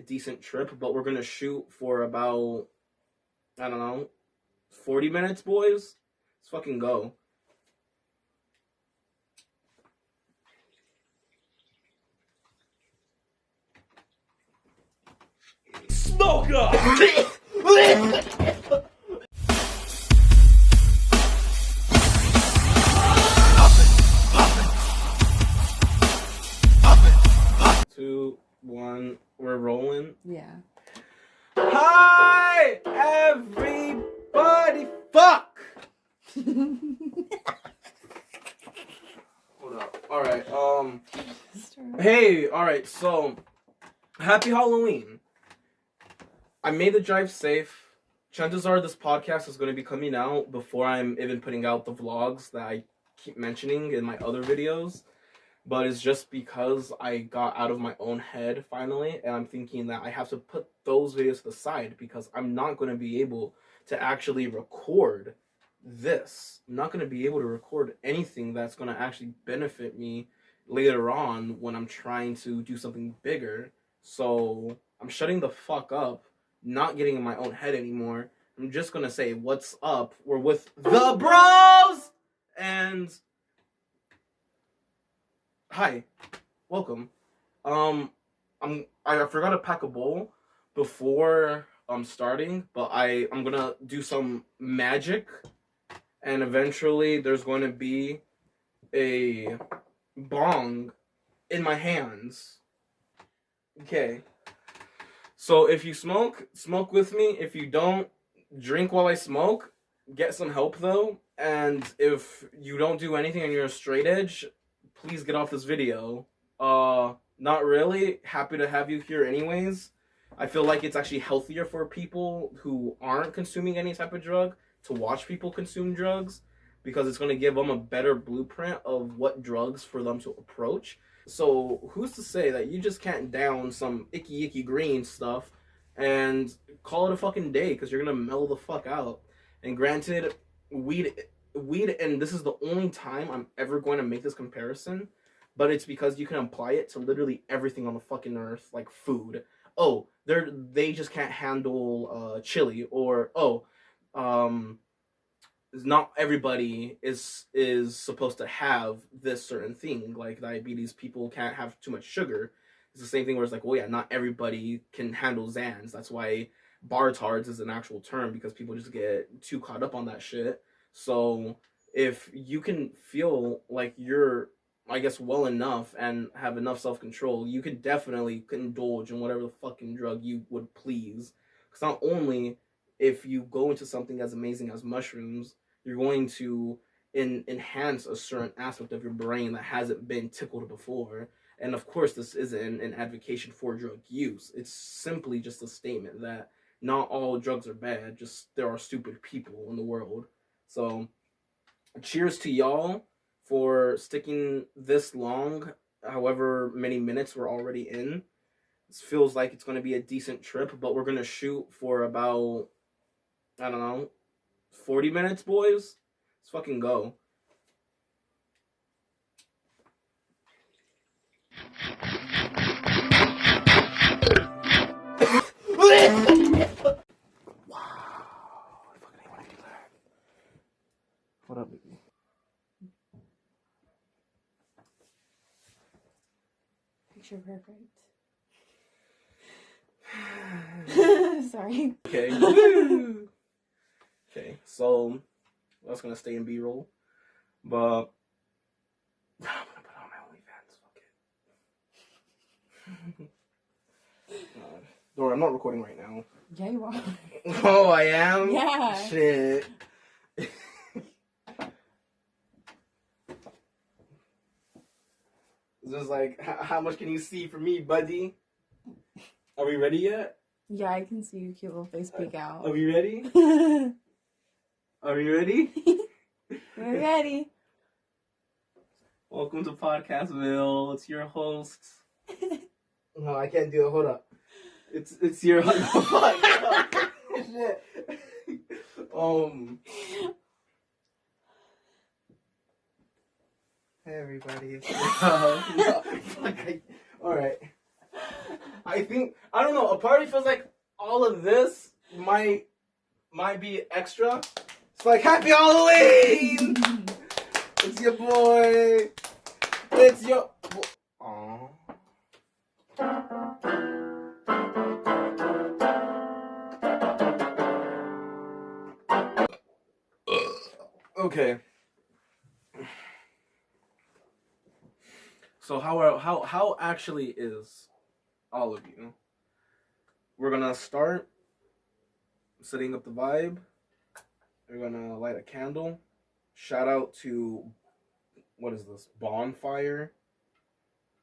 a decent trip, but we're gonna shoot for about, I don't know, 40 minutes, boys. Let's fucking go. Smoker! 2, 1, we're rolling. Yeah. Hi, everybody. Fuck. Hold up. All right. Hey. All right. So, happy Halloween. I made the drive safe. Chances are this podcast is going to be coming out before I'm even putting out the vlogs that I keep mentioning in my other videos. But it's just because I got out of my own head finally, and I'm thinking that I have to put those videos to the side because I'm not going to be able to actually record this. I'm not going to be able to record anything that's going to actually benefit me later on when I'm trying to do something bigger. So I'm shutting the fuck up, not getting in my own head anymore. I'm just going to say, what's up? We're with the bros! And hi, welcome. I forgot to pack a bowl before starting, but I'm gonna do some magic, and eventually there's going to be a bong in my hands. Okay. So if you smoke, smoke with me. If you don't, drink while I smoke. Get some help though. And if you don't do anything and you're a straight edge, please get off this video. Not really. Happy to have you here anyways. I feel like it's actually healthier for people who aren't consuming any type of drug to watch people consume drugs because it's going to give them a better blueprint of what drugs for them to approach. So who's to say that you just can't down some icky green stuff and call it a fucking day because you're going to mellow the fuck out. And granted, weed, and this is the only time I'm ever going to make this comparison, but it's because you can apply it to literally everything on the fucking earth, like food. Oh, they just can't handle chili, or not everybody is supposed to have this certain thing, like diabetes. People can't have too much sugar. It's the same thing where it's like, well, yeah, not everybody can handle Zans. That's why Bartards is an actual term, because people just get too caught up on that shit. So if you can feel like you're, I guess, well enough and have enough self-control, you can definitely indulge in whatever the fucking drug you would please. Because not only if you go into something as amazing as mushrooms, you're going to enhance a certain aspect of your brain that hasn't been tickled before. And of course, this isn't an advocacy for drug use. It's simply just a statement that not all drugs are bad, just there are stupid people in the world. So, cheers to y'all for sticking this long, however many minutes we're already in. This feels like it's going to be a decent trip, but we're going to shoot for about, I don't know, 40 minutes, boys. Let's fucking go. What up, baby? Picture perfect. Sorry. Okay. Okay, so that's gonna stay in B-roll, but I'm gonna put on my OnlyFans. Fuck it. God. Don't worry, I'm not recording right now. Yeah, you are. Oh, I am? Yeah. Shit. It's just like, how much can you see from me, buddy? Are we ready yet? Yeah, I can see your cute little face peek out. Are we ready? Are we ready? We're ready. Welcome to Podcastville. It's your host. No, I can't do it. Hold up. It's your host. Shit. Hey everybody. It's no, fuck, all right. I think I don't know. A party feels like all of this might be extra. It's like Happy Halloween. It's your boy. It's your. Aww. Okay. So how actually is all of you? We're gonna start setting up the vibe. We're gonna light a candle. Shout out to what is this? Bonfire.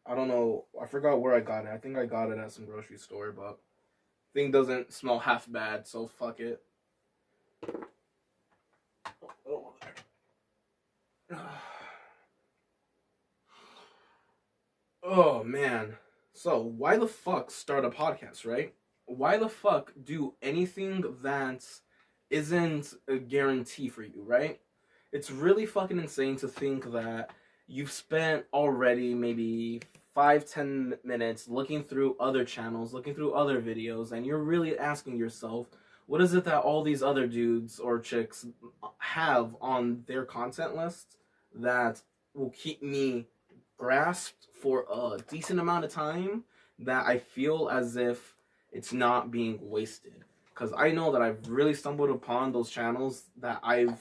I don't know. I forgot where I got it. I think I got it at some grocery store, but thing doesn't smell half bad, so fuck it. Oh man. So why the fuck start a podcast, right? Why the fuck do anything that isn't a guarantee for you, right? It's really fucking insane to think that you've spent already maybe 5-10 minutes looking through other channels, looking through other videos, and you're really asking yourself, what is it that all these other dudes or chicks have on their content list that will keep me grasped for a decent amount of time that I feel as if it's not being wasted? Because I know that I've really stumbled upon those channels that I've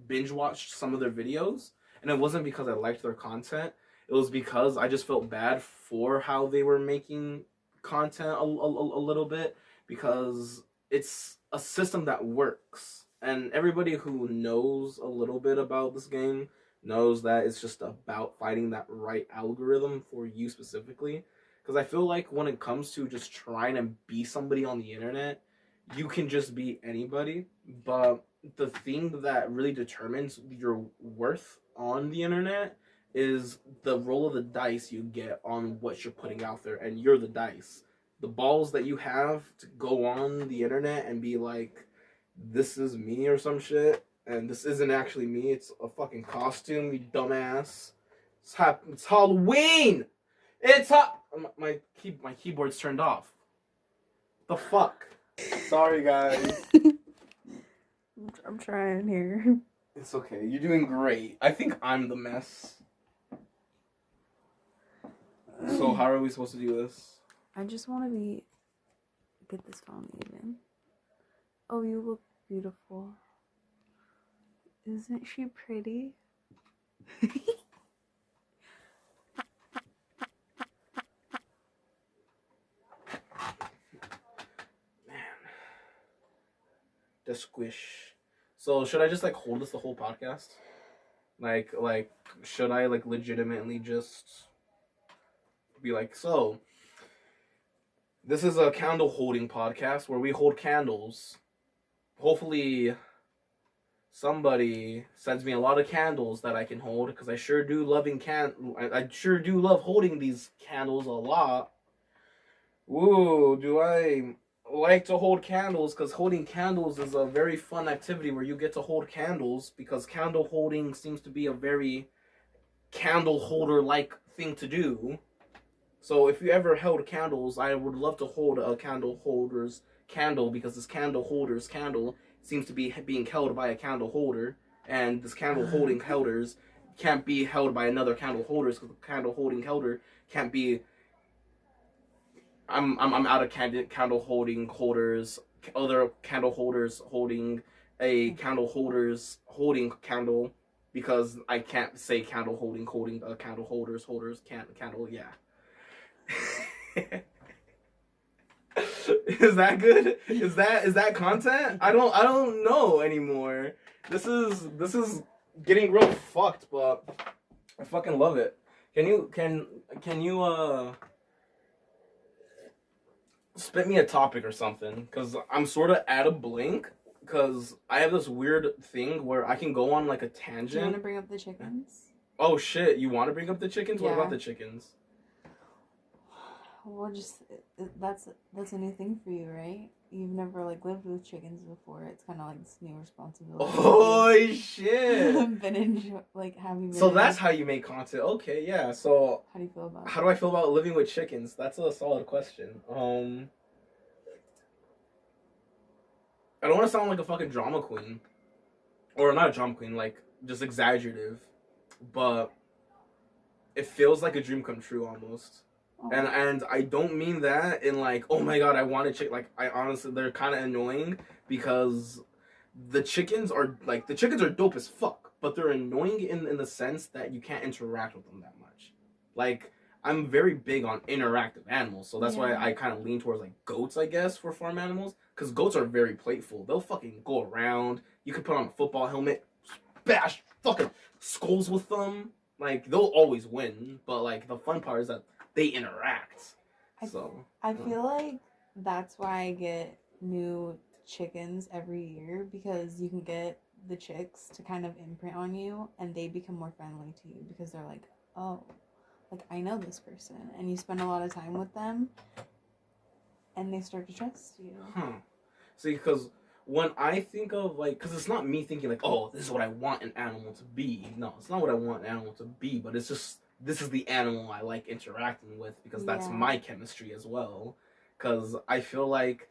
binge watched some of their videos, and it wasn't because I liked their content. It was because I just felt bad for how they were making content a little bit, because it's a system that works, and everybody who knows a little bit about this game knows that it's just about finding that right algorithm for you specifically. Because I feel like when it comes to just trying to be somebody on the internet, you can just be anybody, but the thing that really determines your worth on the internet is the roll of the dice you get on what you're putting out there, and you're the dice. The balls that you have to go on the internet and be like, this is me or some shit, and this isn't actually me, it's a fucking costume, you dumbass. It's Halloween! My keyboard's turned off. The fuck? Sorry, guys. I'm trying here. It's okay. You're doing great. I think I'm the mess. So how are we supposed to do this? I just want to get this phone even. Oh, you look beautiful. Isn't she pretty? The squish. So should I just like hold this the whole podcast? Like should I like legitimately just be like, so this is a candle holding podcast where we hold candles. Hopefully somebody sends me a lot of candles that I can hold, because I sure do I sure do love holding these candles a lot. Ooh, do I like to hold candles? Because holding candles is a very fun activity where you get to hold candles, because candle holding seems to be a very candle holder like thing to do. So if you ever held candles, I would love to hold a candle holder's candle, because this candle holder's candle seems to be being held by a candle holder, and this candle holding holders can't be held by another candle holders, because the candle holding holder can't be. I'm out of candle holding holders. Other candle holders holding a candle holders holding candle, because I can't say candle holding candle holders can't candle. Yeah. Is that good? Is that content? I don't know anymore. This is getting real fucked, but I fucking love it. Can you spit me a topic or something? Cause I'm sort of at a blink. Cause I have this weird thing where I can go on like a Do you tangent. want to bring up the chickens? Oh shit! You want to bring up the chickens? Yeah. What about the chickens? Well, just that's a new thing for you, right? You've never like lived with chickens before. It's kind of like this new responsibility. Oh shit! Have you been? So that's how you make content. Okay, yeah. So How do you feel about how do I feel about living with chickens? That's a solid question. I don't want to sound like a fucking drama queen, or not a drama queen, like just exaggerative, but it feels like a dream come true almost. And I don't mean that in like, oh my god, I want a chick. Like, I honestly, they're kind of annoying because the chickens are dope as fuck, but they're annoying in the sense that you can't interact with them that much. Like, I'm very big on interactive animals, so that's why I kind of lean towards like goats, I guess, for farm animals, because goats are very playful. They'll fucking go around. You could put on a football helmet, bash fucking skulls with them. Like, they'll always win, but like the fun part is that they interact. I feel like that's why I get new chickens every year, because you can get the chicks to kind of imprint on you and they become more friendly to you because they're like, oh, like I know this person, and you spend a lot of time with them and they start to trust you. See, because when I think of like, because it's not me thinking like, oh, this is what I want an animal to be. No, it's not what I want an animal to be, but it's just, this is the animal I like interacting with because that's my chemistry as well. Because I feel like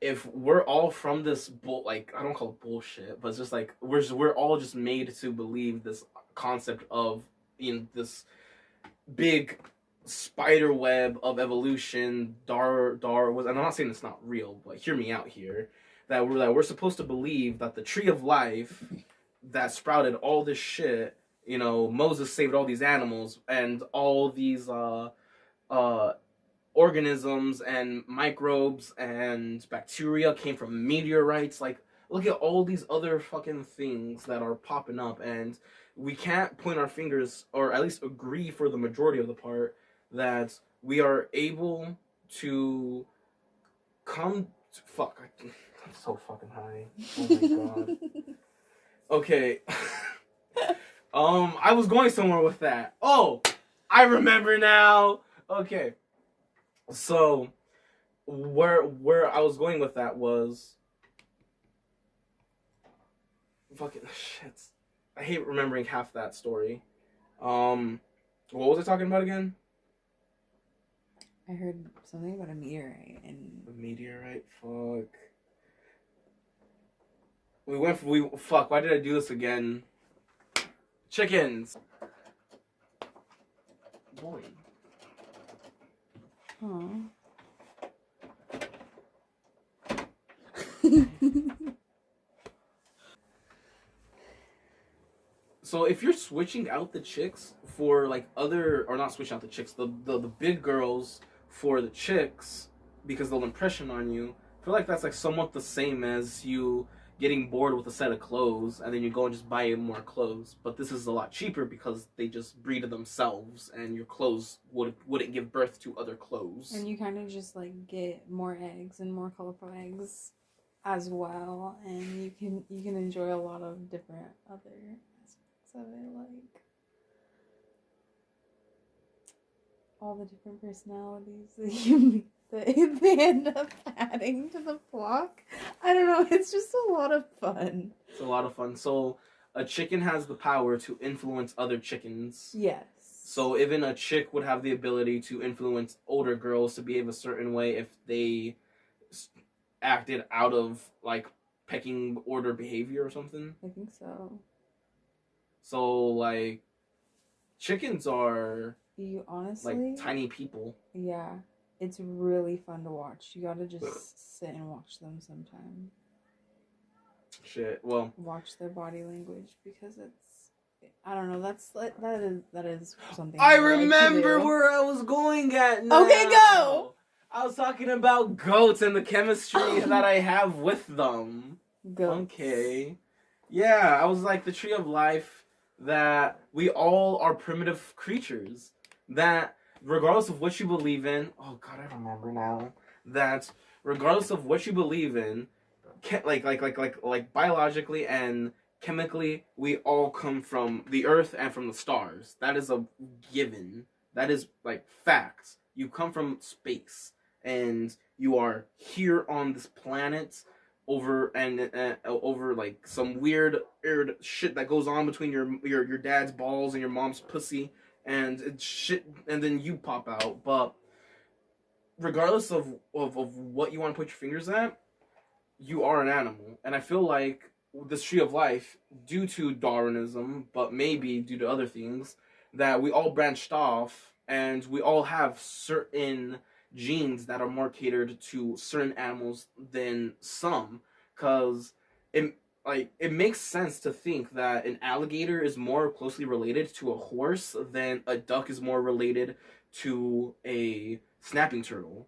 if we're all from this like, I don't call it bullshit, but it's just like we're all just made to believe this concept of this big spider web of evolution. And I'm not saying it's not real, but hear me out here. That we're supposed to believe that the tree of life that sprouted all this shit. Moses saved all these animals and all these organisms and microbes and bacteria came from meteorites. Like, look at all these other fucking things that are popping up, and we can't point our fingers, or at least agree for the majority of the part, that we are able to come to, fuck, I'm so fucking high. Oh my god. Okay. I was going somewhere with that. Oh, I remember now. Okay. So, where I was going with that was fucking shit. I hate remembering half that story. What was I talking about again? I heard something about a meteorite and a meteorite. Fuck. Fuck. Why did I do this again? Chickens. Boy. So if you're switching out the chicks for like other, or not switching out the chicks, the big girls for the chicks because they'll impression on you, I feel like that's like somewhat the same as you getting bored with a set of clothes and then you go and just buy more clothes. But this is a lot cheaper because they just breed themselves and your clothes wouldn't give birth to other clothes. And you kind of just like get more eggs and more colorful eggs as well, and you can enjoy a lot of different other aspects of it, like all the different personalities that you meet that they end up adding to the flock. I don't know, it's just a lot of fun. It's a lot of fun. So a chicken has the power to influence other chickens. Yes. So even a chick would have the ability to influence older girls to behave a certain way if they acted out of like pecking order behavior or something. I think so. So like chickens are you honestly like tiny people. Yeah. It's really fun to watch. You gotta just sit and watch them sometime. Shit. Well, watch their body language because it's, I don't know. That is something. I remember where I was going at now. Okay, go. I was talking about goats and the chemistry that I have with them. Goats. Okay. Yeah, I was like the tree of life, that we all are primitive creatures, that regardless of what you believe in, oh god, I remember now, that regardless of what you believe in, like biologically and chemically, we all come from the earth and from the stars. That is a given. That is like facts. You come from space, and you are here on this planet over like some weird shit that goes on between your dad's balls and your mom's pussy, and it's shit, and then you pop out. But regardless of what you want to put your fingers at, you are an animal. And I feel like this tree of life, due to Darwinism, but maybe due to other things, that we all branched off and we all have certain genes that are more catered to certain animals than some. Because it it makes sense to think that an alligator is more closely related to a horse than a duck is more related to a snapping turtle.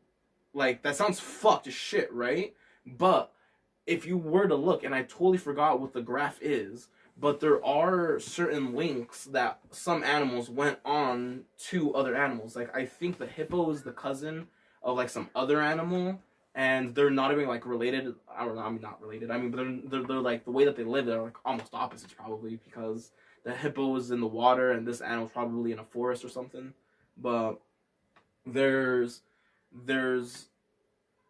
Like, that sounds fucked as shit, right? But if you were to look, and I totally forgot what the graph is, but there are certain links that some animals went on to other animals. Like, I think the hippo is the cousin of like some other animal, and they're not even like related. I don't know. I mean, not related. I mean, but they're like the way that they live. They're like almost opposites, probably, because the hippo is in the water and this animal's probably in a forest or something. But there's there's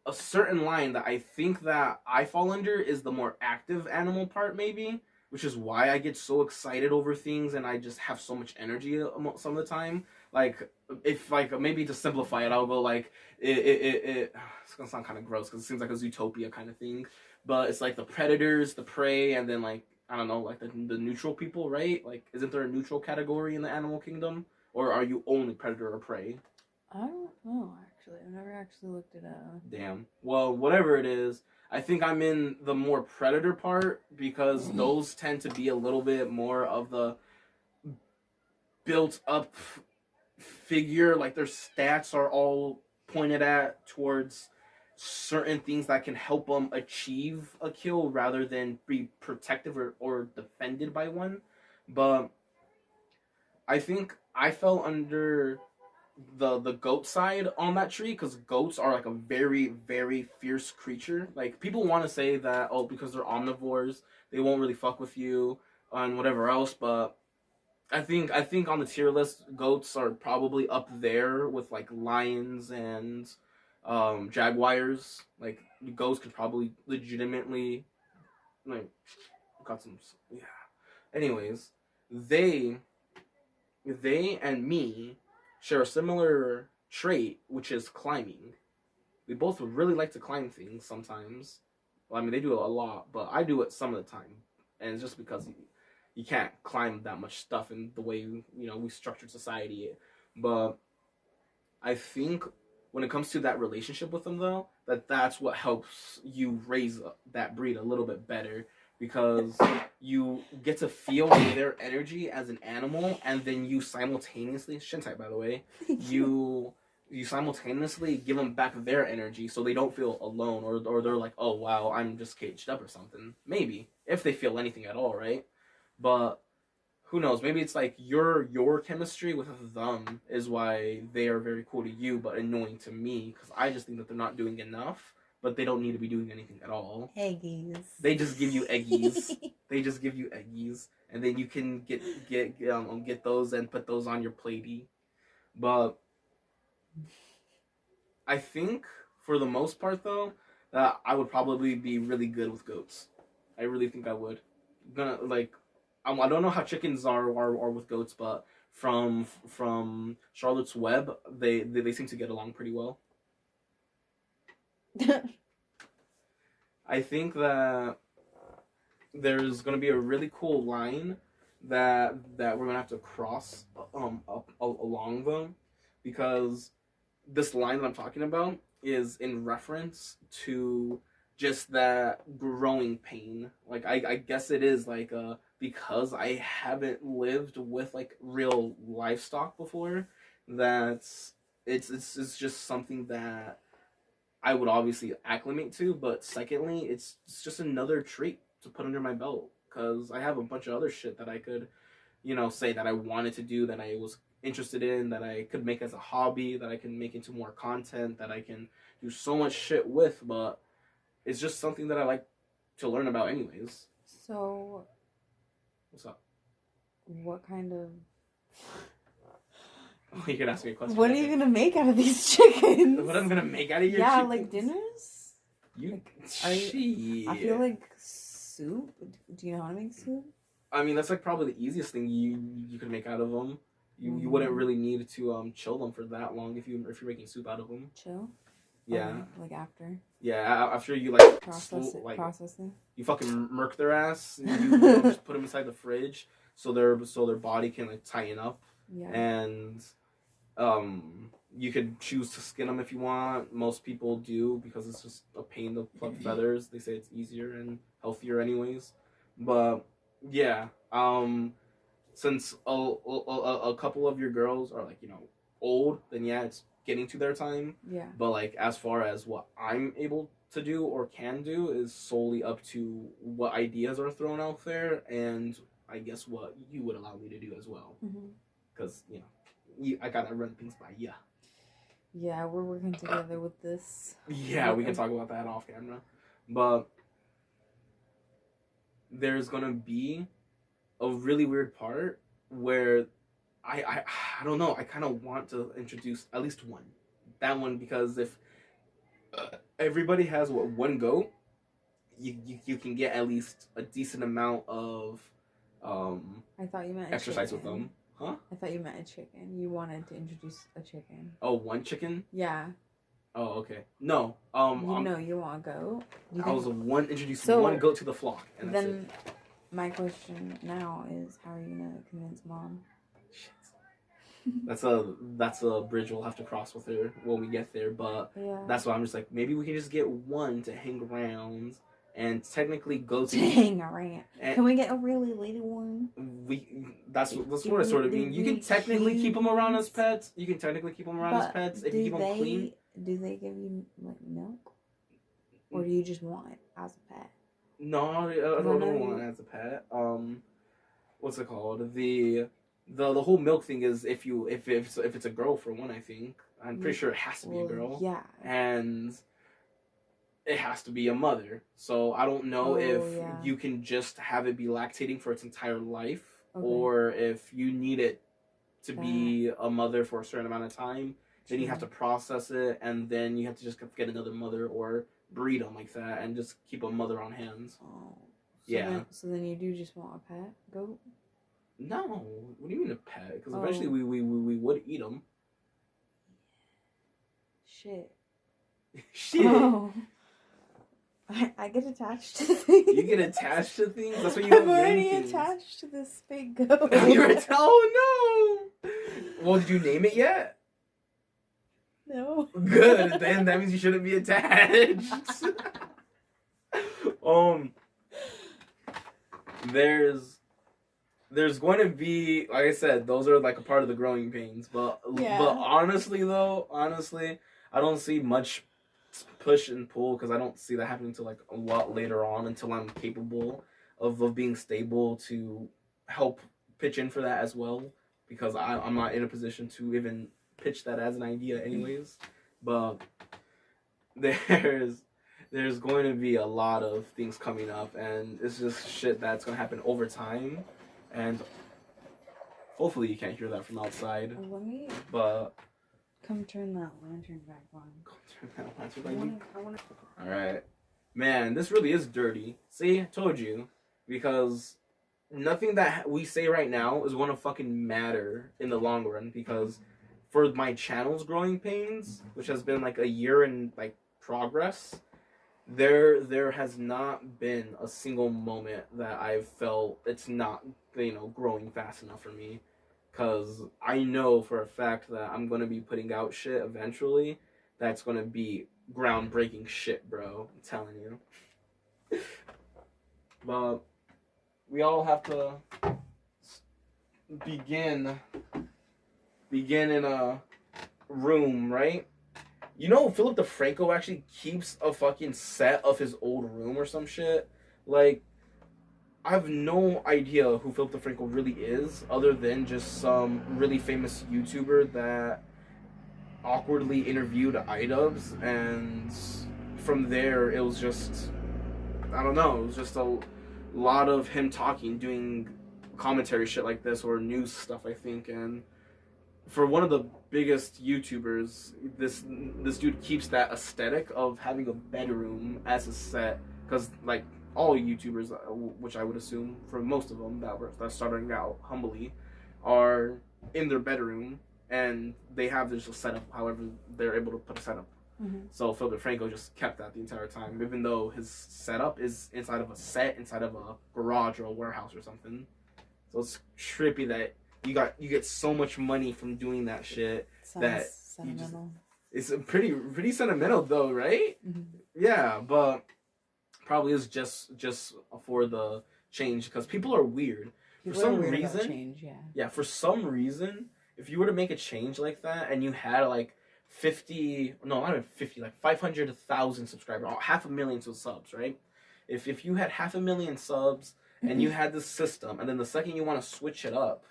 a certain line that I think that I fall under is the more active animal part, maybe, which is why I get so excited over things and I just have so much energy some of the time. Like, if like maybe to simplify it, I'll go like it's gonna sound kind of gross because it seems like a Zootopia kind of thing, but it's like the predators, the prey, and then like I don't know, like the neutral people, right? Like, isn't there a neutral category in the animal kingdom, or are you only predator or prey? I don't know, actually. I've never actually looked it up. Damn. Well, whatever it is, I think I'm in the more predator part because those tend to be a little bit more of the built up figure. Like, their stats are all pointed at towards certain things that can help them achieve a kill rather than be protective or defended by one. But I think I fell under the goat side on that tree because goats are like a very fierce creature. Like, people want to say that, oh, because they're omnivores they won't really fuck with you and whatever else, but I think on the tier list goats are probably up there with like lions and jaguars. Like, goats could probably legitimately like got some, yeah. Anyways, they they and me share a similar trait, which is climbing. We both really like to climb things sometimes. Well, I mean, they do it a lot, but I do it some of the time. And it's just because you can't climb that much stuff in the way, we structured society. But I think when it comes to that relationship with them, though, that's what helps you raise that breed a little bit better because you get to feel their energy as an animal, and then you simultaneously, Shintai, by the way, you simultaneously give them back their energy so they don't feel alone, or they're like, oh wow, I'm just caged up or something. Maybe if they feel anything at all, right? But who knows? Maybe it's like your chemistry with them is why they are very cool to you, but annoying to me because I just think that they're not doing enough, but they don't need to be doing anything at all. Eggies. They just give you eggies. They just give you eggies, and then you can get those and put those on your platey. But I think for the most part, though, that I would probably be really good with goats. I really think I would. Gonna like I don't know how chickens are with goats, but from Charlotte's Web, they seem to get along pretty well. I think that there's gonna be a really cool line that we're gonna have to cross up along them, because this line that I'm talking about is in reference to just that growing pain. Like, I guess it is like because I haven't lived with like real livestock before, that's it's just something that I would obviously acclimate to, but secondly, it's just another trait to put under my belt because I have a bunch of other shit that I could, say that I wanted to do, that I was interested in, that I could make as a hobby, that I can make into more content, that I can do so much shit with, but it's just something that I like to learn about anyways. So, What's up? what kind of You can ask me a question. What are you gonna make out of these chickens? What I'm gonna make out of your yeah, chickens? like dinners. You, I feel like soup. Do you know how to make soup? I mean, that's like probably the easiest thing you could make out of them. You wouldn't really need to chill them for that long if you're making soup out of them. Chill. Yeah. Like after. Yeah, after you like processing. You fucking murk their ass. And you just put them inside the fridge so their body can like tighten up. Yeah. And you could choose to skin them if you want. Most people do because it's just a pain to pluck feathers. They say it's easier and healthier anyways. But yeah, since a couple of your girls are like, you know, old, then yeah, it's getting to their time. Yeah. But like as far as what I'm able to do or can do is solely up to what ideas are thrown out there and I guess what you would allow me to do as well. Because, you know, I gotta run things by ya. Yeah, we're working together with this. Yeah, we can talk about that off camera. But there's gonna be a really weird part where I don't know. I kind of want to introduce at least one. That one because if everybody has one goat, you can get at least a decent amount of I thought you meant exercise with them. Huh? I thought you meant a chicken. You wanted to introduce a chicken. Oh, one chicken? Yeah. Oh, okay. No. You want a goat? I was introducing one goat to the flock, and that's then my question now is, how are you gonna convince mom? Shit. That's a bridge we'll have to cross with her when we get there. But that's why I'm just like, maybe we can just get one to hang around. And technically go to hang around. Can we get a really little one? That's what I sort of mean. You can technically keep them around as pets. You can technically keep them around as pets if you keep them clean. Do they give you like milk, or do you just want it as a pet? No, I don't want it as a pet. What's it called? The whole milk thing is if it's a girl for one. I think I'm pretty sure it has to be a girl. Yeah. And it has to be a mother. So I don't know if you can just have it be lactating for its entire life, or if you need it to be a mother for a certain amount of time. Then you have to process it, and then you have to just get another mother or breed them like that, and just keep a mother on hand. Oh. Yeah. So then you do just want a pet goat? No. What do you mean a pet? Because eventually we would eat them. Shit. Shit. Oh. I get attached to things. You get attached to things? That's what you I'm already attached to this big goat. Oh no! Well, did you name it yet? No. Good. Then that means you shouldn't be attached. There's going to be, like I said, those are like a part of the growing pains. But honestly, I don't see much push and pull because I don't see that happening until like a lot later on, until I'm capable of being stable to help pitch in for that as well, because I'm not in a position to even pitch that as an idea anyways. But there's going to be a lot of things coming up, and it's just shit that's going to happen over time, and hopefully you can't hear that from outside. But come turn that lantern back on. Alright. Man, this really is dirty. See? I told you. Because nothing that we say right now is going to fucking matter in the long run. Because for my channel's growing pains, which has been like a year in like progress, there has not been a single moment that I've felt it's not, growing fast enough for me. Because I know for a fact that I'm going to be putting out shit eventually that's going to be groundbreaking shit, bro. I'm telling you. But we all have to begin in a room, right? You know, Philip DeFranco actually keeps a fucking set of his old room or some shit. Like, I have no idea who Philip DeFranco really is, other than just some really famous YouTuber that awkwardly interviewed iDubbbz, and from there it was just, I don't know, it was just a lot of him talking, doing commentary shit like this, or news stuff, I think, and for one of the biggest YouTubers, this dude keeps that aesthetic of having a bedroom as a set, because like all YouTubers, which I would assume for most of them that starting out humbly, are in their bedroom and they have this setup. However, they're able to put a setup. Mm-hmm. So Phil DeFranco just kept that the entire time, even though his setup is inside of a set, inside of a garage or a warehouse or something. So it's trippy that you get so much money from doing that shit. Sounds that sentimental. It's pretty sentimental though, right? Mm-hmm. Yeah, but probably is just for the change, because people are weird. People For some are weird reason, about change, yeah, for some reason, if you were to make a change like that and you had like 50, no, not even 50, like 500,000 subscribers, 500,000 subs, right? If you had 500,000 subs and you had this system, and then the second you want to switch it up,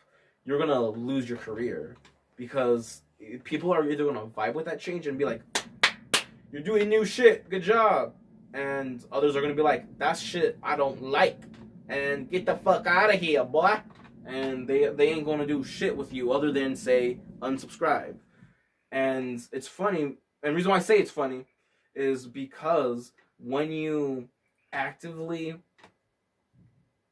you're gonna lose your career, because people are either gonna vibe with that change and be like, "You're doing new shit, good job," and others are gonna be like, "That's shit I don't like, and get the fuck out of here, boy." And they ain't gonna do shit with you other than say unsubscribe. And it's funny, and the reason why I say it's funny is because when you actively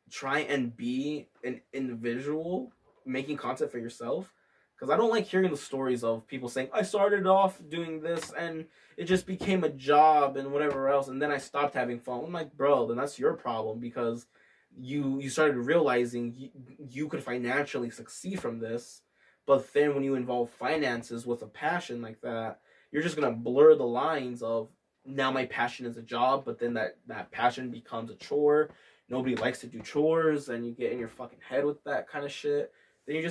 try and be an individual making content for yourself, because I don't like hearing the stories of people saying I started off doing this and it just became a job and whatever else, and then I stopped having fun. I'm like, bro, then that's your problem, because you started realizing you could financially succeed from this, but then when you involve finances with a passion like that, you're just gonna blur the lines of, now my passion is a job, but then that passion becomes a chore. Nobody likes to do chores, and you get in your fucking head with that kind of shit. Then you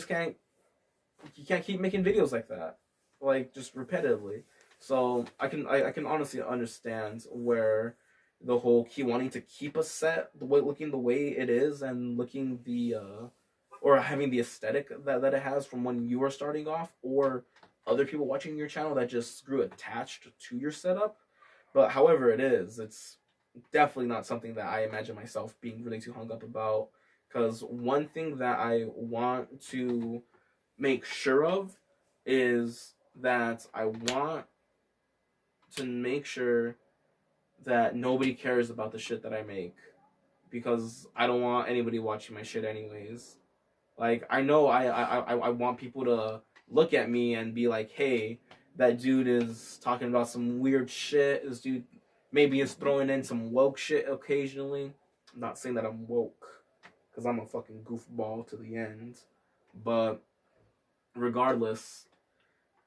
can't keep making videos like that, like just repetitively. So I can honestly understand where the whole key wanting to keep a set the way, looking the way it is, and looking the or having the aesthetic that it has from when you were starting off, or other people watching your channel that just grew attached to your setup. But however it is, it's definitely not something that I imagine myself being really too hung up about. Because one thing that I want to make sure of is that I want to make sure that nobody cares about the shit that I make, because I don't want anybody watching my shit anyways. Like, I know I want people to look at me and be like, hey, that dude is talking about some weird shit. This dude maybe is throwing in some woke shit occasionally. I'm not saying that I'm woke, because I'm a fucking goofball to the end. But regardless,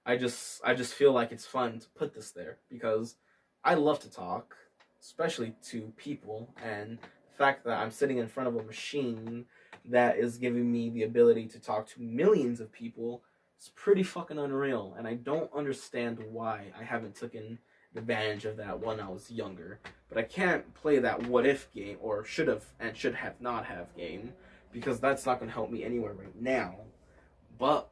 I just feel like it's fun to put this there, because I love to talk, especially to people, and the fact that I'm sitting in front of a machine that is giving me the ability to talk to millions of people is pretty fucking unreal, and I don't understand why I haven't taken advantage of that when I was younger. But I can't play that what if game, or should have and should have not have game, because that's not going to help me anywhere right now. But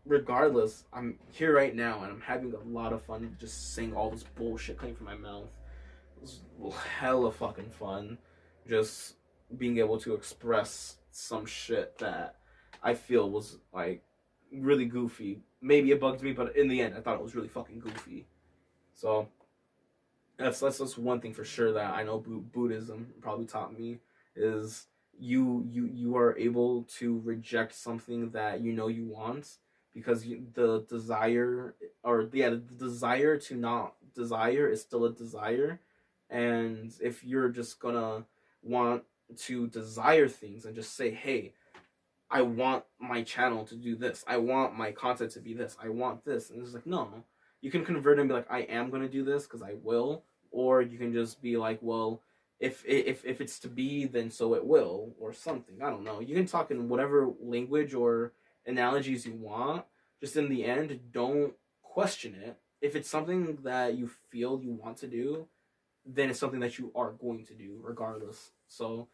regardless, I'm here right now and I'm having a lot of fun just saying all this bullshit coming from my mouth. It was hella fucking fun just being able to express some shit that I feel was like really goofy. Maybe it bugged me, but in the end I thought it was really fucking goofy. So that's one thing for sure that I know Buddhism probably taught me, is you are able to reject something that you know you want, because the desire, or yeah, the desire to not desire is still a desire. And if you're just gonna want to desire things and just say, hey, I want my channel to do this, I want my content to be this, I want this, and it's like, no, you can convert and be like, I am gonna do this because I will. Or you can just be like, well, if it's to be, then so it will, or something. I don't know. You can talk in whatever language or analogies you want. Just in the end, don't question it. If it's something that you feel you want to do, then it's something that you are going to do regardless. So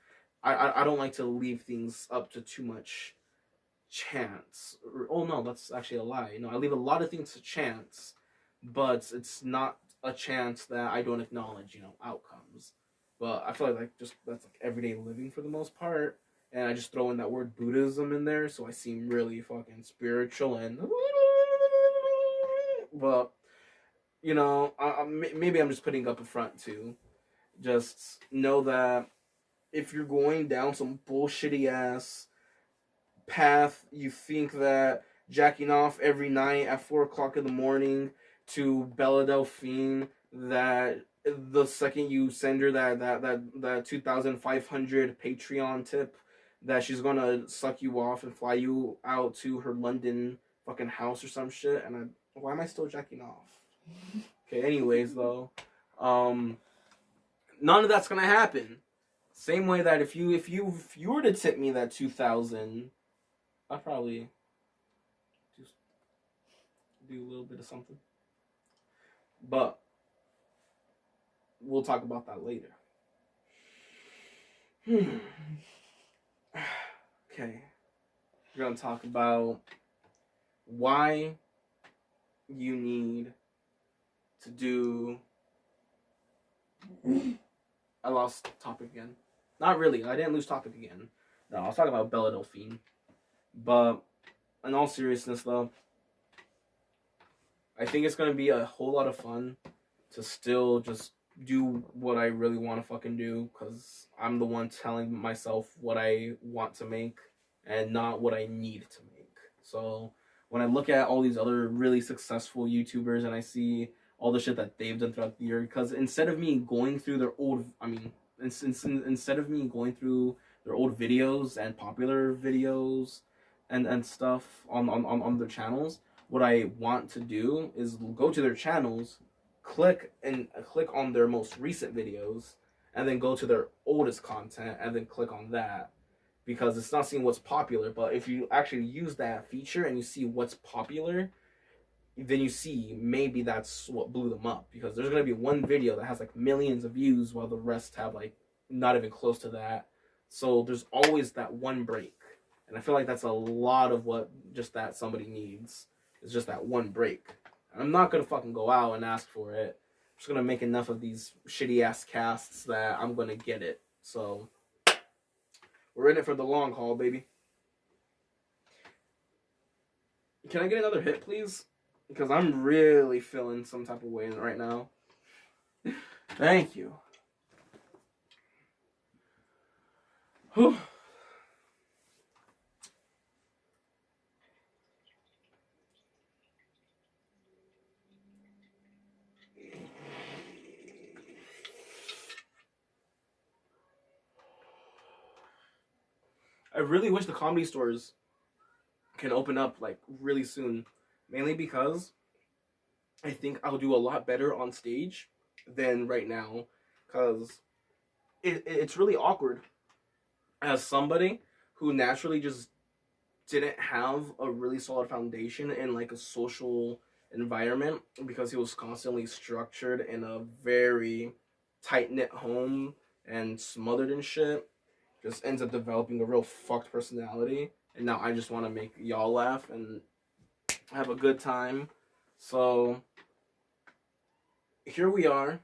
I don't like to leave things up to too much chance. Oh no, that's actually a lie. You know, I leave a lot of things to chance, but it's not a chance that I don't acknowledge, you know, outcomes. But I feel like just that's like everyday living for the most part. and I just throw in that word Buddhism in there, so I seem really fucking spiritual and. But maybe I'm just putting up a front too. Just know that if you're going down some bullshitty ass path, you think that jacking off every night at 4 o'clock in the morning to Bella Delphine, that the second you send her that 2,500 Patreon tip, that she's gonna suck you off and fly you out to her London fucking house or some shit. And why am I still jacking off? Okay, anyways though, none of that's gonna happen. Same way that if you were to tip me that 2,000, I'd probably just do a little bit of something. But we'll talk about that later. Okay. We're gonna talk about why you need to do. I lost topic again. Not really. I didn't lose topic again. No, I was talking about Bella Delphine. But in all seriousness, though, I think it's going to be a whole lot of fun to still just do what I really want to fucking do, because I'm the one telling myself what I want to make and not what I need to make. So when I look at all these other really successful YouTubers and I see all the shit that they've done throughout the year, because instead of me going through their old, instead of me going through their old videos and popular videos and stuff on their channels, what I want to do is go to their channels, click on their most recent videos, and then go to their oldest content and then click on that, because it's not seeing what's popular. But if you actually use that feature and you see what's popular, then you see maybe that's what blew them up, because there's going to be one video that has like millions of views while the rest have like not even close to that. So there's always that one break, and I feel like that's a lot of what just that somebody needs, is just that one break. And I'm not going to fucking go out and ask for it. I'm just going to make enough of these shitty ass casts that I'm going to get it. So we're in it for the long haul, baby. Can I get another hit, please? Because I'm really feeling some type of way right now. Thank you. Whew. I really wish the comedy stores can open up like really soon, mainly because I think I'll do a lot better on stage than right now, because it's really awkward as somebody who naturally just didn't have a really solid foundation in like a social environment, because he was constantly structured in a very tight-knit home and smothered and shit. Just ends up developing a real fucked personality, and now I just want to make y'all laugh and have a good time. So here we are.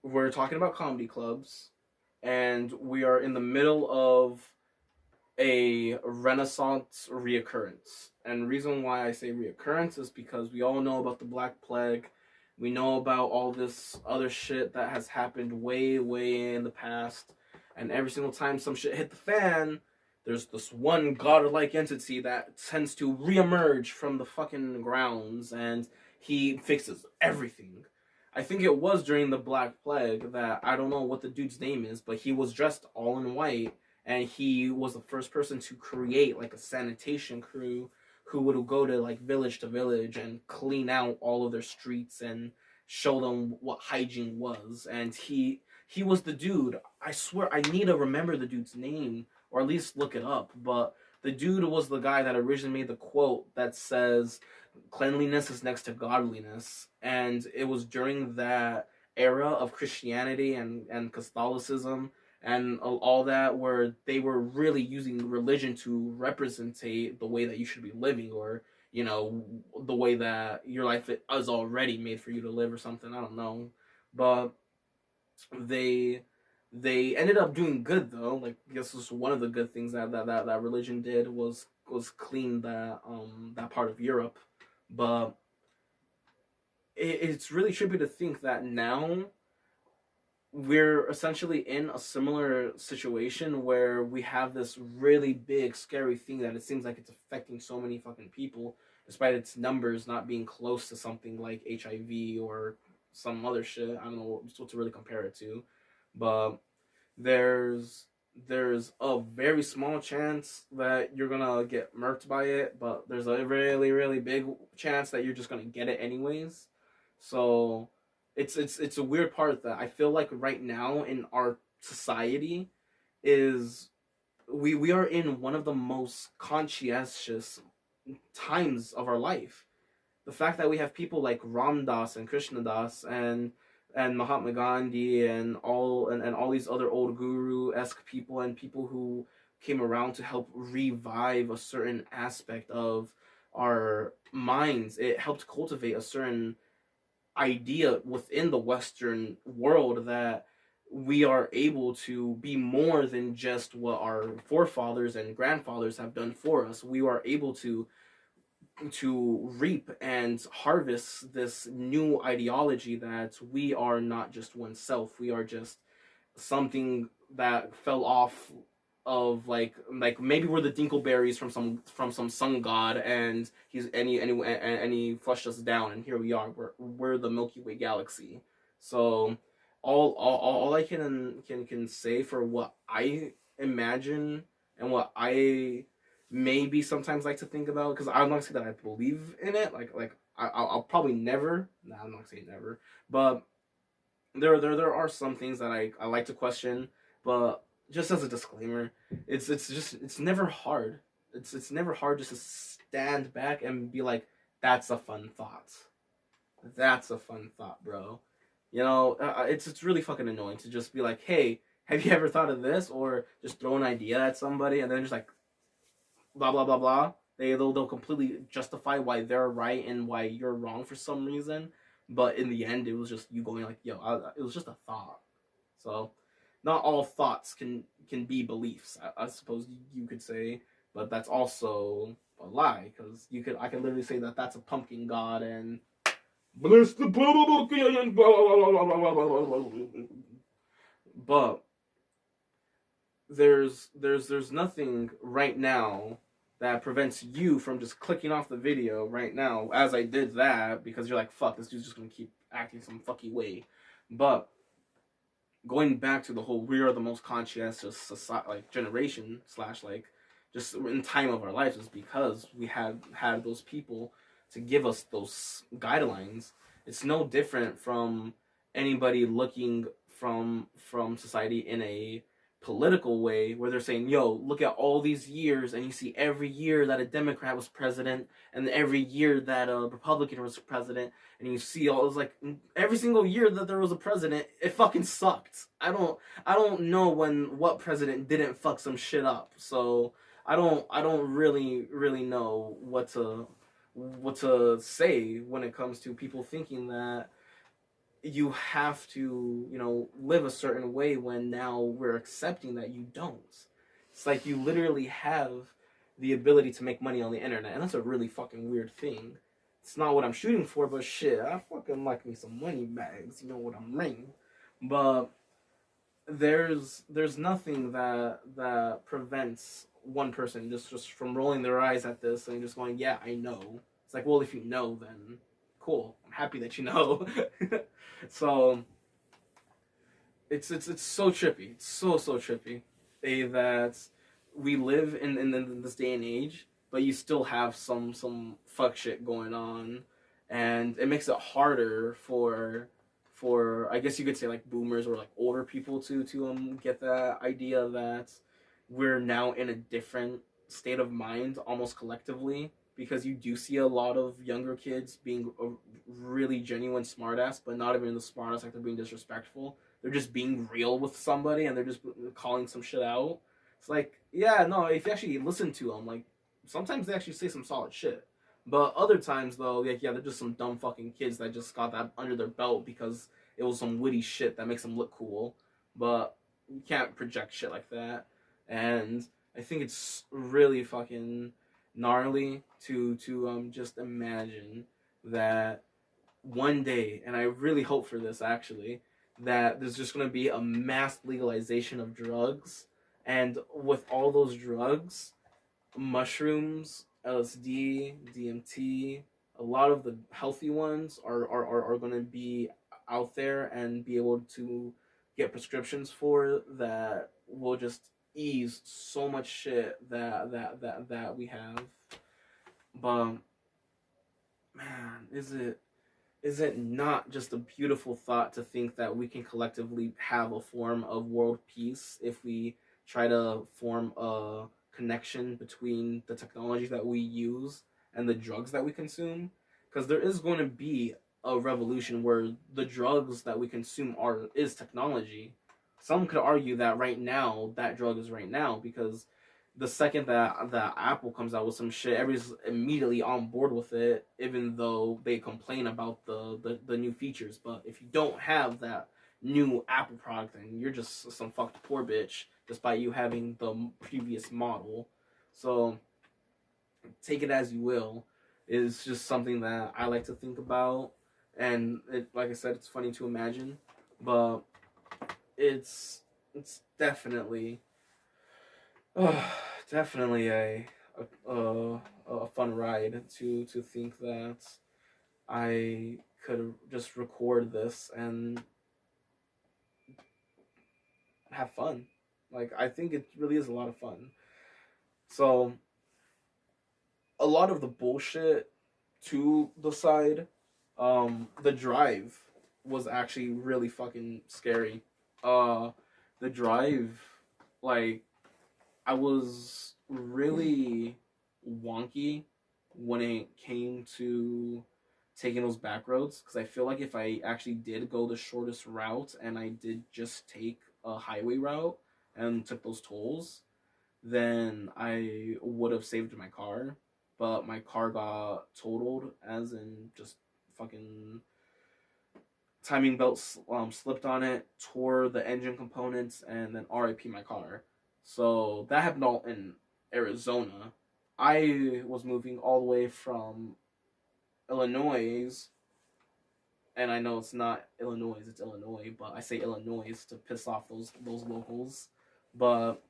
We're talking about comedy clubs, and we are in the middle of a Renaissance reoccurrence. And the reason why I say reoccurrence is because we all know about the Black Plague. We know about all this other shit that has happened way, way in the past. And every single time some shit hit the fan, there's this one godlike entity that tends to reemerge from the fucking grounds, and he fixes everything. I think it was during the Black Plague that, I don't know what the dude's name is, but he was dressed all in white, and he was the first person to create like a sanitation crew who would go to like village to village and clean out all of their streets and show them what hygiene was. And he was the dude. I swear I need to remember the dude's name, or at least look it up, but the dude was the guy that originally made the quote that says cleanliness is next to godliness. And it was during that era of Christianity and Catholicism and all that, where they were really using religion to represent the way that you should be living, or the way that your life is already made for you to live or something. I don't know, but they They ended up doing good though. Like I guess this was one of the good things that religion did was clean that part of Europe. But it's really trippy to think that now we're essentially in a similar situation where we have this really big scary thing that it seems like it's affecting so many fucking people, despite its numbers not being close to something like HIV or some other shit. I don't know what to really compare it to, but there's there's a very small chance that you're gonna get murked by it, but there's a really big chance that you're just gonna get it anyways. So it's a weird part that I feel like right now in our society is we are in one of the most conscientious times of our life. The fact that we have people like Ram Dass and Krishna Das and Mahatma Gandhi and all these other old guru esque people and people who came around to help revive a certain aspect of our minds. It helped cultivate a certain idea within the Western world that we are able to be more than just what our forefathers and grandfathers have done for us. We are able to reap and harvest this new ideology that we are not just oneself. We are just something that fell off of like maybe we're the Dinkleberries from some sun god, and he flushed us down, and here we are. We're the Milky Way galaxy. So all I can say for what I imagine and what I maybe sometimes like to think about, because I'm not saying that I believe in it. I'll probably never. Nah, I'm not saying never, but there are some things that I like to question, but just as a disclaimer, it's never hard. It's never hard just to stand back and be like, that's a fun thought. That's a fun thought, bro. You know, it's really fucking annoying to just be like, hey, have you ever thought of this? Or just throw an idea at somebody and then just like blah blah blah blah. They'll completely justify why they're right and why you're wrong for some reason. But in the end, it was just you going like, yo, it was just a thought. So, not all thoughts can be beliefs. I suppose you could say, but that's also a lie because I can literally say that that's a pumpkin god and bless the pumpkin. But there's nothing right now that prevents you from just clicking off the video right now as I did that because you're like, fuck, this dude's just gonna keep acting some fucky way. But going back to the whole we are the most conscientious society, like generation slash like just in time of our lives is because we had those people to give us those guidelines. It's no different from anybody looking from society in a political way where they're saying, yo, look at all these years and you see every year that a Democrat was president and every year that a Republican was president, and you see all, it was like every single year that there was a president, it fucking sucked. I don't know what president didn't fuck some shit up. So I don't really know what to say when it comes to people thinking that you have to, live a certain way when now we're accepting that you don't. It's like you literally have the ability to make money on the internet, and that's a really fucking weird thing. It's not what I'm shooting for, but shit, I fucking like me some money bags, you know what I mean? But there's nothing that prevents one person just from rolling their eyes at this and just going, yeah, I know. It's like, well, if you know, then cool. I'm happy that you know. So it's so trippy. It's so trippy that we live in this day and age, but you still have some fuck shit going on, and it makes it harder for I guess you could say like boomers or like older people to get that idea that we're now in a different state of mind almost collectively, because you do see a lot of younger kids being a really genuine smartass, but not even the smartass like they're being disrespectful. They're just being real with somebody and they're just calling some shit out. It's like, yeah, no, if you actually listen to them, like sometimes they actually say some solid shit. But other times though, like yeah, they're just some dumb fucking kids that just got that under their belt because it was some witty shit that makes them look cool. But you can't project shit like that. And I think it's really fucking gnarly to just imagine that one day, and I really hope for this actually, that there's just gonna be a mass legalization of drugs, and with all those drugs, mushrooms, LSD, DMT, a lot of the healthy ones are going to be out there and be able to get prescriptions for that will just ease so much shit that we have. But man, is it not just a beautiful thought to think that we can collectively have a form of world peace if we try to form a connection between the technology that we use and the drugs that we consume? Because there is going to be a revolution where the drugs that we consume is technology. Some could argue that right now that drug is right now, because the second that Apple comes out with some shit, everybody's immediately on board with it, even though they complain about the new features. But if you don't have that new Apple product, then you're just some fucked poor bitch, despite you having the previous model. So take it as you will. It's just something that I like to think about, and like I said, it's funny to imagine, but it's definitely definitely a fun ride to think that I could just record this and have fun. Like, I think it really is a lot of fun. So a lot of the bullshit to the side, the drive was actually really fucking scary. The drive, like, I was really wonky when it came to taking those back roads, because I feel like if I actually did go the shortest route and I did just take a highway route and took those tolls, then I would have saved my car. But my car got totaled, as in just fucking timing belt slipped on it, tore the engine components, and then RIP my car. So that happened all in Arizona. I was moving all the way from Illinois, and I know it's not Illinois, it's Illinois, but I say Illinois to piss off those locals. But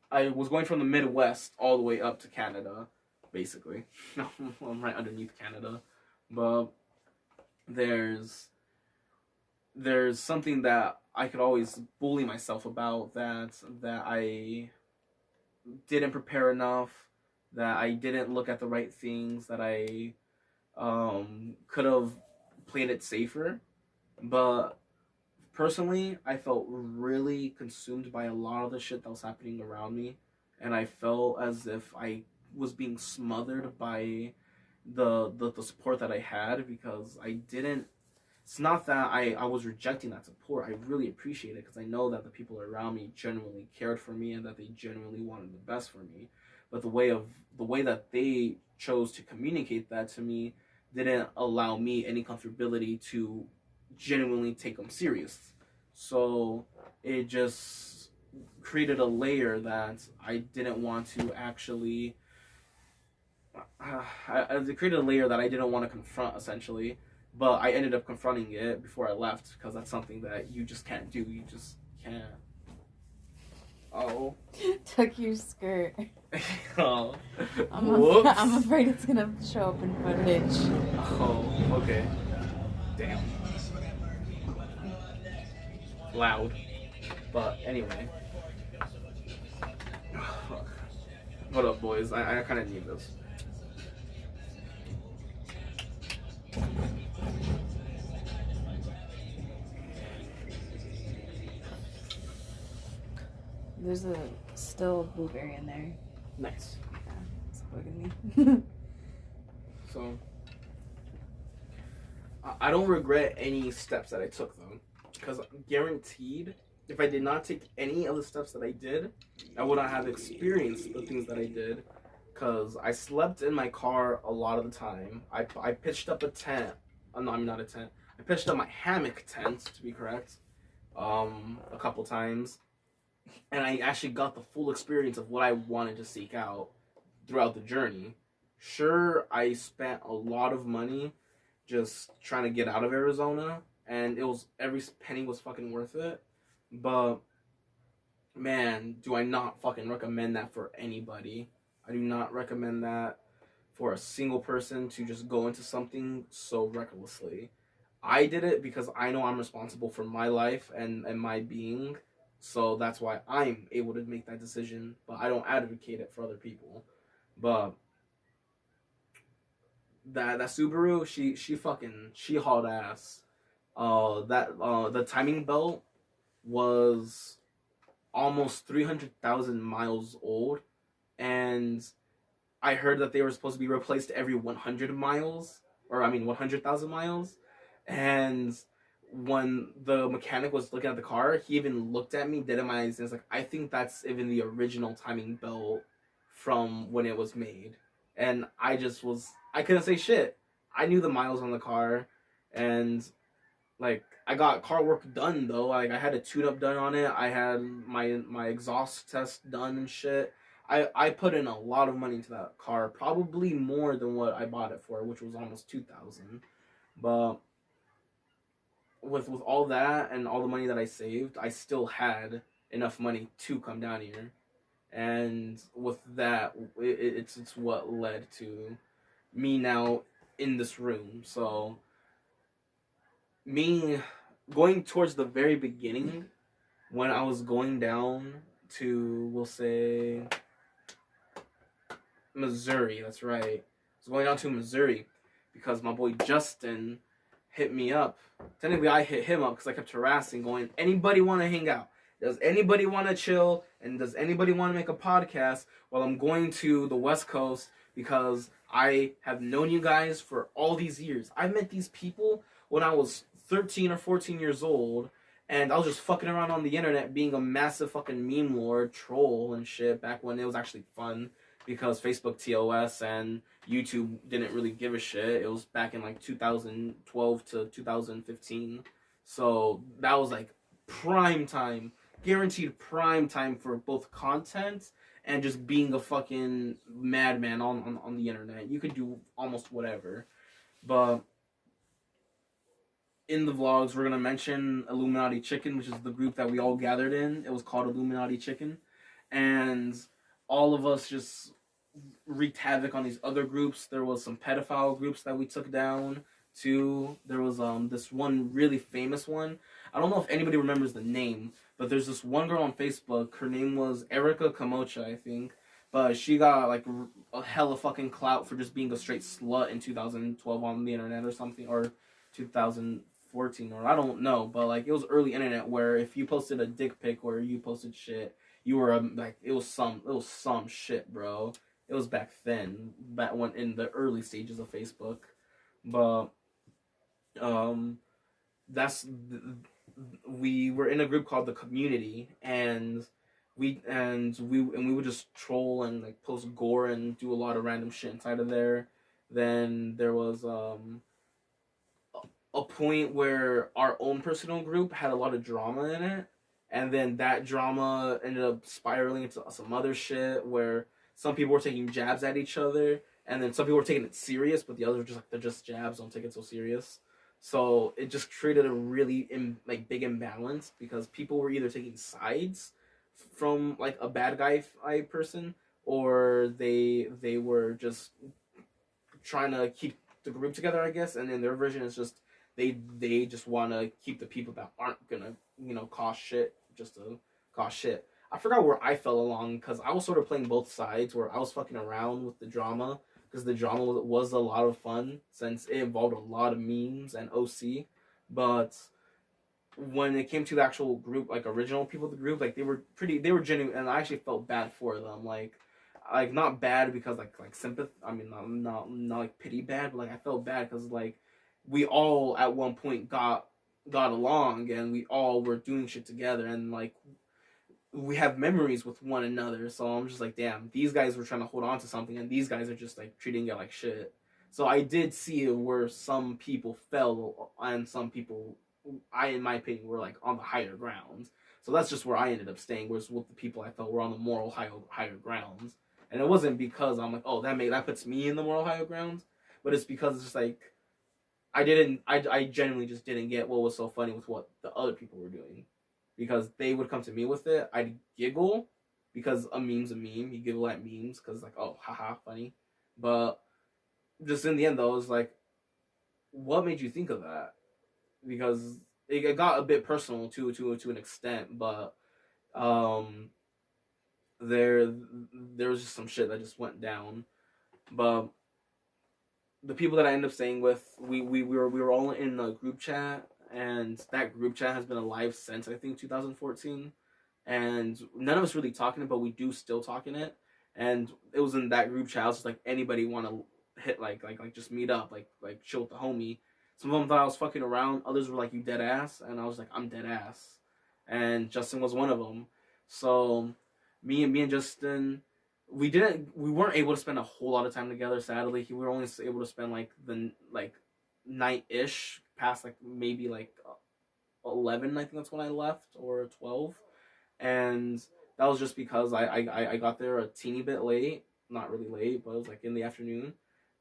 I was going from the Midwest all the way up to Canada, basically. I'm right underneath Canada. But there's something that I could always bully myself about, that I didn't prepare enough, that I didn't look at the right things, that I could have played it safer. But personally, I felt really consumed by a lot of the shit that was happening around me, and I felt as if I was being smothered by the support that I had, because I didn't. It's not that I was rejecting that support. I really appreciate it, because I know that the people around me genuinely cared for me and that they genuinely wanted the best for me. But the way that they chose to communicate that to me didn't allow me any comfortability to genuinely take them serious. So it just created a layer that I didn't want to actually. It created a layer that I didn't want to confront, essentially. But I ended up confronting it before I left, because that's something that you just can't do. You just can't. Oh. Took your skirt. Oh. I'm afraid it's gonna show up in footage. Oh, okay. Damn. Loud. But anyway. What up, boys? I kind of need this. There's a still blueberry in there. Nice. Yeah, it's bugging me. So, I don't regret any steps that I took, though, because guaranteed, if I did not take any of the steps that I did, I would not have experienced the things that I did, because I slept in my car a lot of the time. I pitched up a tent. No, I mean, not a tent. I pitched up my hammock tent, to be correct, a couple times. and I actually got the full experience of what I wanted to seek out throughout the journey. Sure, I spent a lot of money just trying to get out of Arizona, and it was every penny was fucking worth it. But man, do I not fucking recommend that for anybody. I do not recommend that for a single person to just go into something so recklessly. I did it because I know I'm responsible for my life and my being. So that's why I'm able to make that decision, but I don't advocate it for other people. But that Subaru, she hauled ass. The timing belt was almost 300,000 miles old, and I heard that they were supposed to be replaced every 100 miles, or I mean 100,000 miles. And when the mechanic was looking at the car, he even looked at me dead in my eyes and was like, "I think that's even the original timing belt from when it was made." And I couldn't say shit. I knew the miles on the car, and like I got car work done though. Like I had a tune up done on it. I had my exhaust test done and shit. I put in a lot of money into that car, probably more than what I bought it for, which was almost 2,000. But with all that and all the money that I saved, I still had enough money to come down here. And with that, it's what led to me now in this room. So me going towards the very beginning when I was going down to, we'll say, Missouri. That's right. I was going down to Missouri because my boy Justin hit me up. Technically, I hit him up because I kept harassing, going, "Anybody want to hang out? Does anybody want to chill? And does anybody want to make a podcast while I'm going to the West Coast? Because I have known you guys for all these years. I met these people when I was 13 or 14 years old, and I was just fucking around on the internet being a massive fucking meme lord, troll, and shit back when it was actually fun because Facebook TOS and YouTube didn't really give a shit. It was back in like 2012 to 2015. So that was like prime time, guaranteed prime time for both content and just being a fucking madman on the internet. You could do almost whatever. But in the vlogs, we're going to mention Illuminati Chicken, which is the group that we all gathered in. It was called Illuminati Chicken. And all of us just wreaked havoc on these other groups. There was some pedophile groups that we took down too. There was this one really famous one. I don't know if anybody remembers the name, but there's this one girl on Facebook. Her name was Erica Kamocha, I think. But she got like a hella fucking clout for just being a straight slut in 2012 on the internet or something, or 2014, or I don't know. But like it was early internet where if you posted a dick pic or you posted shit, you were like it was some shit, bro. It was back then, back when in the early stages of Facebook. But that's we were in a group called the Community, and we would just troll and like post gore and do a lot of random shit inside of there. Then there was a point where our own personal group had a lot of drama in it, and then that drama ended up spiraling into some other shit where some people were taking jabs at each other, and then some people were taking it serious, but the others were just like, they're just jabs, don't take it so serious. So it just created a really big imbalance because people were either taking sides from like a bad guy person, or they were just trying to keep the group together, I guess. And then their version is just they just want to keep the people that aren't gonna cause shit just to cause shit. I forgot where I fell along because I was sort of playing both sides where I was fucking around with the drama because the drama was a lot of fun since it involved a lot of memes and OC. But when it came to the actual group, like original people of the group, like they were genuine, and I actually felt bad for them. Like not bad because like sympathy. I mean, not like pity bad, but like I felt bad because like we all at one point got along and we all were doing shit together, and like we have memories with one another. So I'm just like, damn, these guys were trying to hold on to something, and these guys are just like treating it like shit. So I did see where some people fell and some people in my opinion, were like on the higher grounds. So that's just where I ended up staying, was with the people I felt were on the moral higher grounds. And it wasn't because I'm like, oh, that puts me in the moral higher grounds, but it's because it's just like I genuinely just didn't get what was so funny with what the other people were doing, because they would come to me with it. I'd giggle because a meme's a meme. You giggle at memes because like, oh, haha, funny. But just in the end, though, it was like, what made you think of that? Because it got a bit personal to an extent, but um, there was just some shit that just went down. But the people that I ended up staying with, we were all in a group chat, and that group chat has been alive since I think 2014, and none of us really talking it, but we do still talk in it. And it was in that group chat. I was just like, anybody want to hit like just meet up, like chill with the homie. Some of them thought I was fucking around. Others were like, you dead ass, and I was like, I'm dead ass. And Justin was one of them. So me and Justin, we weren't able to spend a whole lot of time together, sadly. We were only able to spend like the night-ish, past like maybe like 11, I think that's when I left, or 12. And that was just because I got there a teeny bit late. Not really late, but it was like in the afternoon.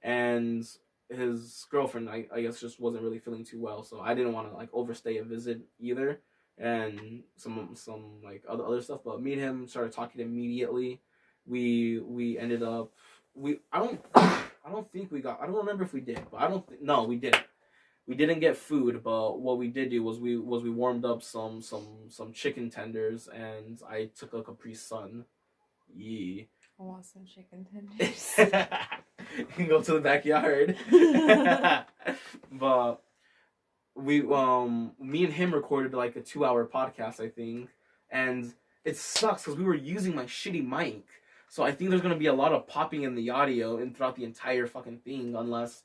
And his girlfriend, I guess, just wasn't really feeling too well, so I didn't want to like overstay a visit either. And some like other stuff, but me and him started talking immediately. We ended up, I don't think we got, I don't remember if we did, but no, we didn't. We didn't get food, but what we did do was we warmed up some chicken tenders, and I took a Capri Sun. Yeah. I want some chicken tenders. You can go to the backyard. But me and him recorded like a 2-hour podcast, I think, and it sucks because we were using my shitty mic. So I think there's gonna be a lot of popping in the audio and throughout the entire fucking thing, unless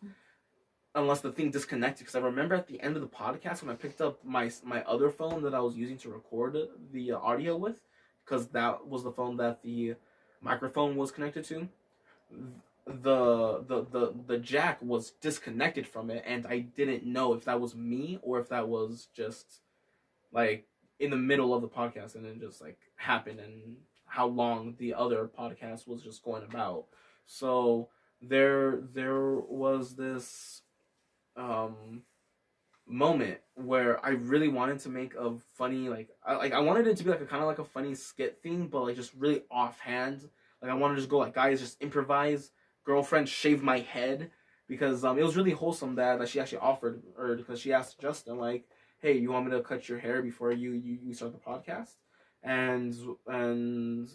the thing disconnected. Because I remember at the end of the podcast when I picked up my other phone that I was using to record the audio with, because that was the phone that the microphone was connected to. The jack was disconnected from it, and I didn't know if that was me or if that was just like in the middle of the podcast and it just like happened, and how long the other podcast was just going about. So there was this moment where I really wanted to make a funny I wanted it to be like a kind of like a funny skit thing, but like just really offhand. Like I wanted to just go like, guys, just improvise. Girlfriend, shave my head, because it was really wholesome that she actually offered, or because she asked Justin like, hey, you want me to cut your hair before you start the podcast? And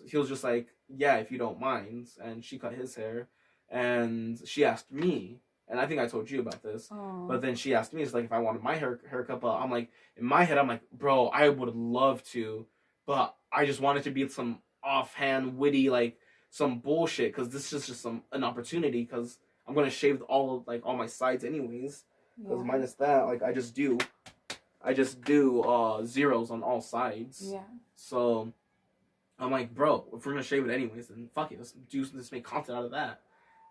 he was just like, yeah, if you don't mind. And she cut his hair, and she asked me, and I think I told you about this. Aww. But then she asked me, it's like, if I wanted my haircut. But I'm like, in my head, I'm like, bro, I would love to, but I just wanted to be some offhand, witty, like some bullshit, because this is just an opportunity, because I'm gonna shave all my sides anyways, because minus that, like I just do zeros on all sides. Yeah. So I'm like, bro, if we're gonna shave it anyways, then fuck it, let's make content out of that.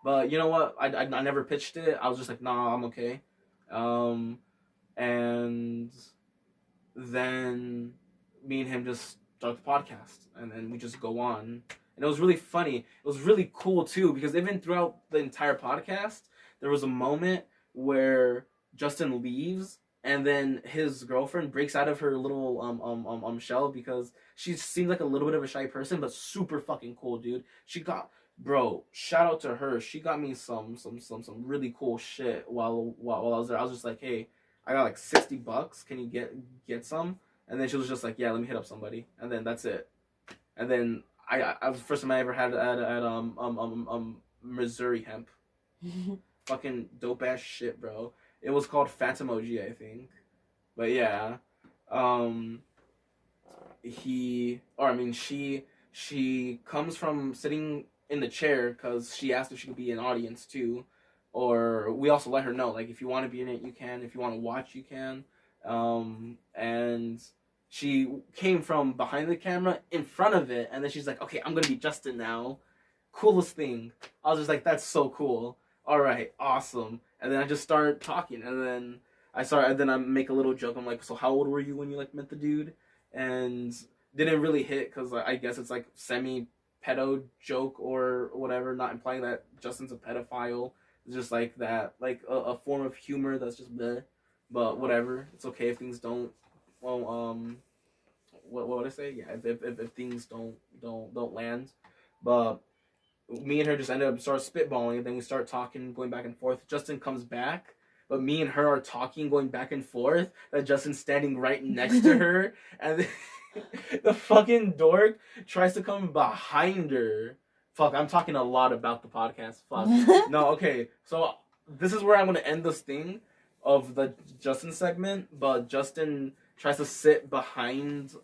But you know what? I never pitched it. I was just like, nah, I'm okay. And then me and him just start the podcast, and then we just go on. And it was really funny. It was really cool too, because even throughout the entire podcast, there was a moment where Justin leaves, and then his girlfriend breaks out of her little shell, because she seemed like a little bit of a shy person, but super fucking cool, dude. Bro, shout out to her. She got me some really cool shit while I was there. I was just like, hey, I got like $60. Can you get some? And then she was just like, yeah, let me hit up somebody. And then that's it. And then I was the first time I ever had at Missouri hemp. Fucking dope ass shit, bro. It was called Phantom OG, I think. But yeah, she comes from sitting in the chair because she asked if she could be an audience too, or we also let her know, like, if you want to be in it, you can. If you want to watch, you can. And she came from behind the camera in front of it, and then she's like, okay, I'm gonna be Justin now. Coolest thing. I was just like, that's so cool. All right, awesome. And then I just started talking, and then then I make a little joke. I'm like, so how old were you when you like met the dude? And didn't really hit because I guess it's like semi pedo joke or whatever, not implying that Justin's a pedophile. It's just like that, like a form of humor that's just bleh. But whatever, it's okay if things don't. Well, what would I say? Yeah, if things don't land, but me and her just ended up start spitballing, and then we start talking, going back and forth. Justin comes back, but me and her are talking, going back and forth. That Justin's standing right next to her, and the fucking dork tries to come behind her. Fuck, I'm talking a lot about the podcast. Fuck. No, okay. So this is where I'm gonna end this thing of the Justin segment, but Justin tries to sit behind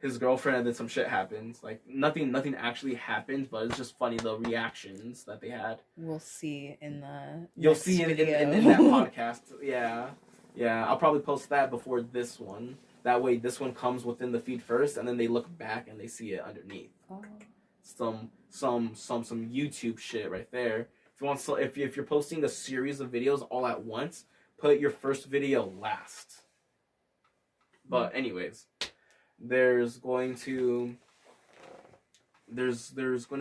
his girlfriend, and then some shit happens. Like nothing actually happens, but it's just funny the reactions that they had. We'll see in the You'll see in that podcast. Yeah. I'll probably post that before this one. That way, this one comes within the feed first, and then they look back and they see it underneath. Oh. Some YouTube shit right there. If you're posting a series of videos all at once, put your first video last. But anyways, there's going to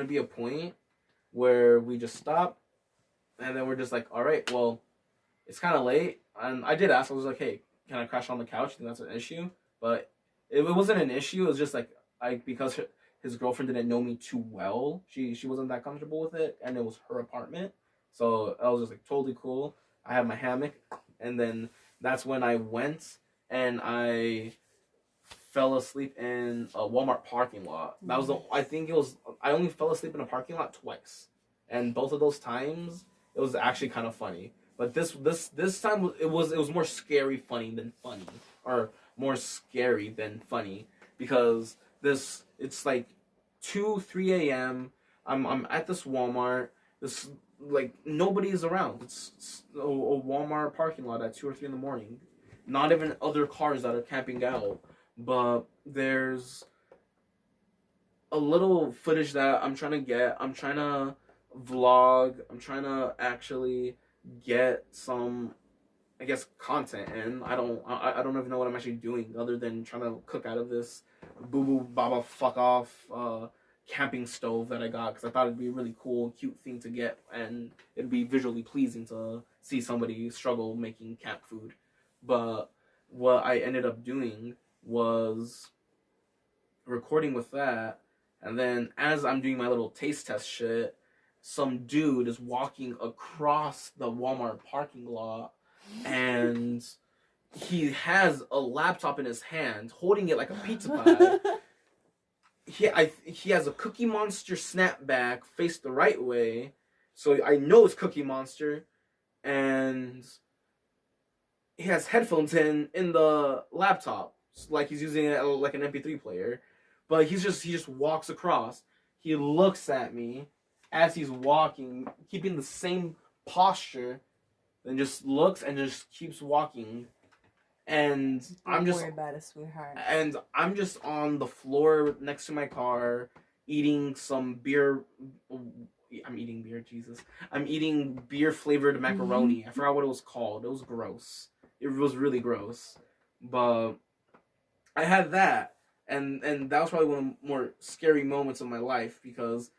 be a point where we just stop, and then we're just like, all right, well, it's kind of late, and I did ask. I was like, hey, can I crash on the couch? I think that's an issue, but it wasn't an issue. It was just like because his girlfriend didn't know me too well. She wasn't that comfortable with it, and it was her apartment, so I was just like totally cool. I have my hammock, and then that's when I went and I fell asleep in a Walmart parking lot. That was I only fell asleep in a parking lot twice, and both of those times it was actually kind of funny. But this time it was more scary funny than funny, or more scary than funny, because it's like 2-3 a.m. I'm at this Walmart. This like nobody's around. It's a Walmart parking lot at 2 or 3 in the morning. Not even other cars that are camping out. But there's a little footage that I'm trying to get. I'm trying to vlog. I'm trying to actually get some, I guess, content in. I don't even know what I'm actually doing other than trying to cook out of this boo boo baba fuck off camping stove that I got, because I thought it'd be a really cool, cute thing to get, and it'd be visually pleasing to see somebody struggle making camp food. But what I ended up doing was recording with that, and then as I'm doing my little taste test shit, some dude is walking across the Walmart parking lot, and he has a laptop in his hand, holding it like a pizza pie. He has a Cookie Monster snapback faced the right way, so I know it's Cookie Monster, and he has headphones in the laptop, like he's using it like an MP3 player. But he just walks across. He looks at me as he's walking, keeping the same posture, then just looks and just keeps walking. And Don't worry about it, sweetheart. And I'm just on the floor next to my car, eating some beer. I'm eating beer, Jesus. I'm eating beer-flavored macaroni. I forgot what it was called. It was gross. It was really gross. But I had that. And that was probably one of the more scary moments of my life, because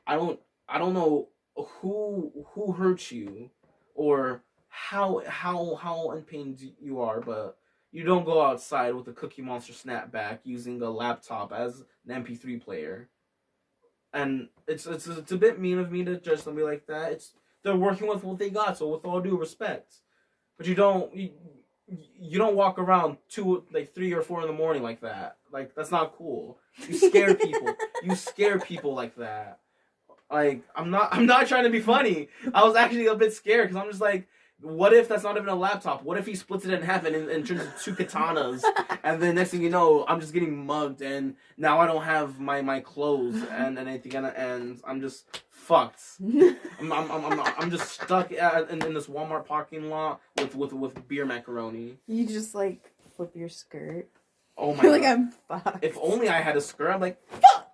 I don't know who hurt you or how in pain you are, but you don't go outside with a Cookie Monster snapback using a laptop as an MP3 player. And it's a bit mean of me to judge somebody like that. They're working with what they got, so with all due respect. But you don't walk around 3 or 4 in the morning like that. Like, that's not cool. You scare people. You scare people like that. Like, I'm not trying to be funny. I was actually a bit scared, because I'm just like, what if that's not even a laptop? What if he splits it in half and turns into 2 katanas? And then next thing you know, I'm just getting mugged, and now I don't have my clothes and anything, and I'm just fucked. I'm just stuck in this Walmart parking lot with beer macaroni. You just like flip your skirt. Oh my You're god! Like, I'm fucked. If only I had a skirt. I'm like, fuck.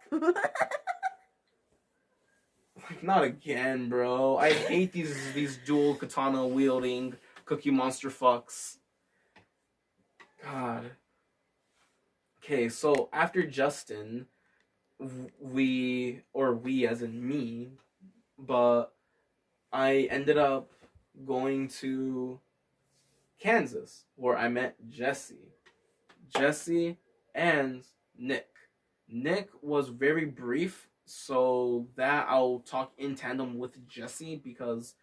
Like, not again, bro. I hate these dual katana wielding Cookie Monster fucks. God. Okay, so after Justin, we as in me, but I ended up going to Kansas where I met Jesse and Nick. Nick was very brief, so that I'll talk in tandem with Jesse because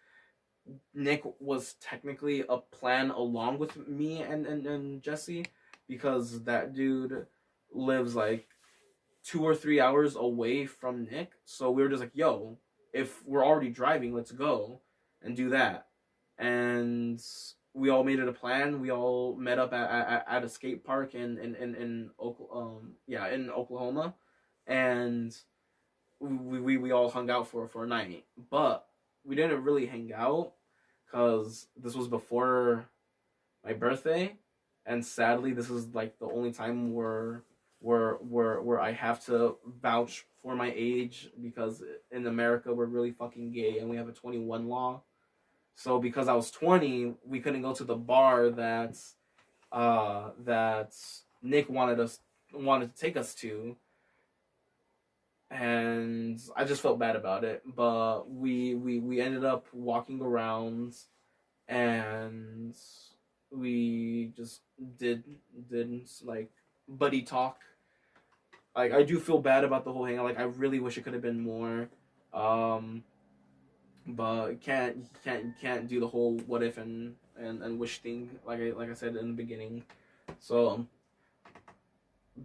Nick was technically a plan along with me and Jesse because that dude lives like 2 or 3 hours away from Nick. So we were just like, yo, if we're already driving, let's go and do that. And we all made it a plan. We all met up at a skate park in Oklahoma, and we all hung out for a night. But we didn't really hang out because this was before my birthday, and sadly, this is like the only time where I have to vouch for my age because in America we're really fucking gay and we have a 21 law. So because I was 20, we couldn't go to the bar that Nick wanted to take us to, and I just felt bad about it. But we ended up walking around, and we just did like buddy talk. Like I do feel bad about the whole hangout. Like I really wish it could have been more. But can't do the whole what if and wish thing like I said in the beginning. So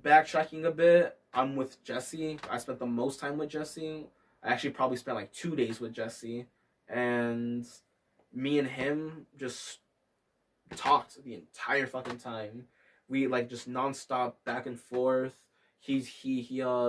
backtracking a bit, I'm with Jesse. I spent the most time with Jesse. I actually probably spent like 2 days with Jesse, and me and him just talked the entire fucking time. We like just nonstop back and forth. He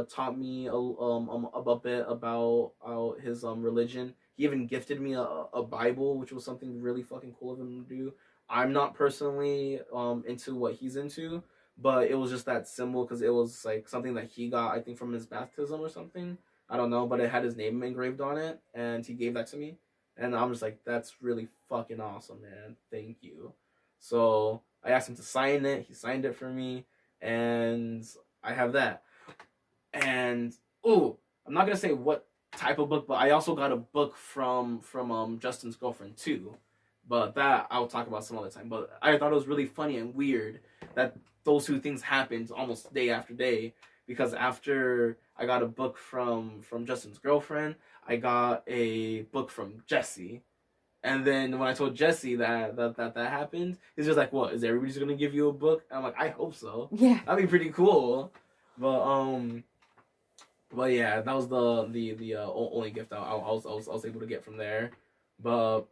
taught me a bit about his religion. He even gifted me a Bible, which was something really fucking cool of him to do. I'm not personally into what he's into, but it was just that symbol because it was like something that he got, I think, from his baptism or something. I don't know, but it had his name engraved on it, and he gave that to me, and I'm just like, that's really fucking awesome, man. Thank you. So I asked him to sign it. He signed it for me, and I have that. And I'm not gonna say what type of book, but I also got a book from Justin's girlfriend too. But that I'll talk about some other time. But I thought it was really funny and weird that those two things happened almost day after day. Because after I got a book from Justin's girlfriend, I got a book from Jesse. And then when I told Jesse that happened, he's just like, "What? Is everybody just gonna give you a book?" And I'm like, "I hope so. Yeah. That'd be pretty cool." But yeah, that was the only gift I was able to get from there. But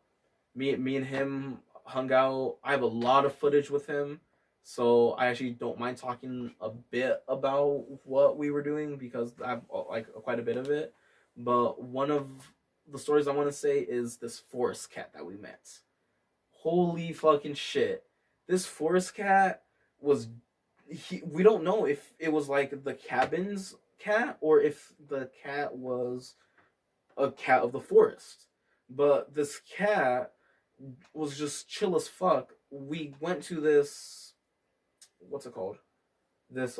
me and him hung out. I have a lot of footage with him, so I actually don't mind talking a bit about what we were doing because I have like quite a bit of it. But one of the stories I want to say is this forest cat that we met. Holy fucking shit! This forest cat was we don't know if it was like the cabin's cat or if the cat was a cat of the forest. But this cat was just chill as fuck. We went to this, what's it called? This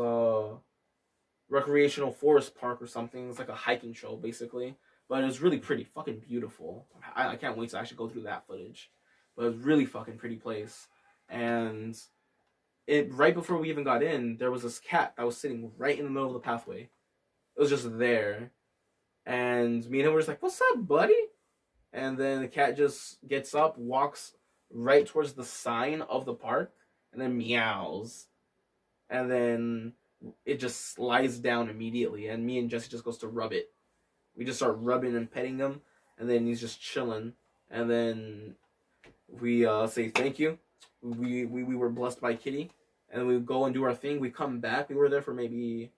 recreational forest park or something. It's like a hiking trail basically. But it was really pretty, fucking beautiful. I can't wait to actually go through that footage. But it was really fucking pretty place. And it right before we even got in, there was this cat that was sitting right in the middle of the pathway. It was just there. And me and him were just like, "What's up, buddy?" And then the cat just gets up, walks right towards the sign of the park, and then meows. And then it just lies down immediately, and me and Jesse just goes to rub it. We just start rubbing and petting him, and then he's just chilling. And then we say thank you. We were blessed by Kitty, and then we go and do our thing. We come back. We were there for maybe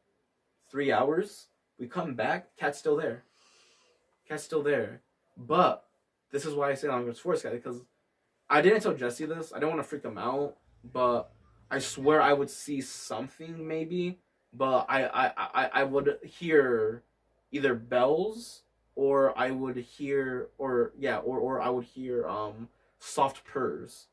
3 hours. We come back. Cat's still there. Cat's still there. But this is why I say I'm a sports cat, because I didn't tell Jesse this. I don't want to freak him out, but I swear I would see something maybe. But I would hear either bells or I would hear or I would hear soft purrs.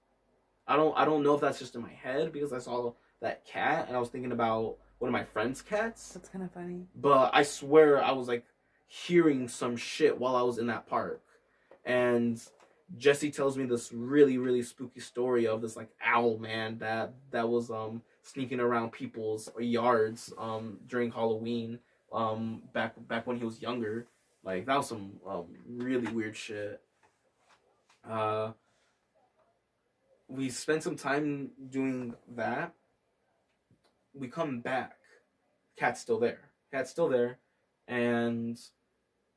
I don't know if that's just in my head because I saw that cat and I was thinking about one of my friend's cats. That's kind of funny. But I swear I was like hearing some shit while I was in that park. And Jesse tells me this really, really spooky story of this like owl man that was sneaking around people's yards during Halloween back when he was younger. Like that was some really weird shit. Uh we spent some time doing that. We come back. Cat's still there. Cat's still there. And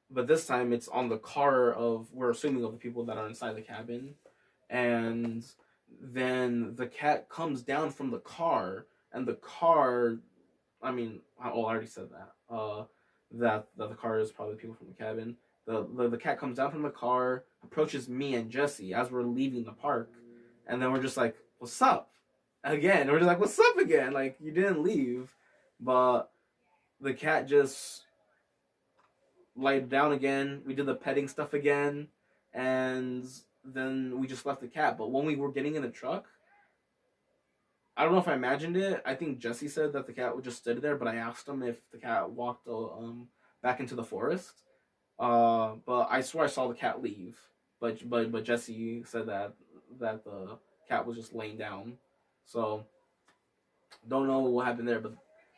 but this time it's on the car of, we're assuming, of the people that are inside the cabin. And then the cat comes down from the car, and the car, I mean, I already said that. That the car is probably people from the cabin. The cat comes down from the car, approaches me and Jesse as we're leaving the park, and then we're just like, "What's up?" Again, we're just like, "What's up?" Again, like you didn't leave, but the cat just laid down again. We did the petting stuff again, and then we just left the cat. But when we were getting in the truck, I don't know if I imagined it. I think Jesse said that the cat would just stood there, but I asked him if the cat walked back into the forest. But I swear I saw the cat leave. But Jesse said that the cat was just laying down. So don't know what happened there, but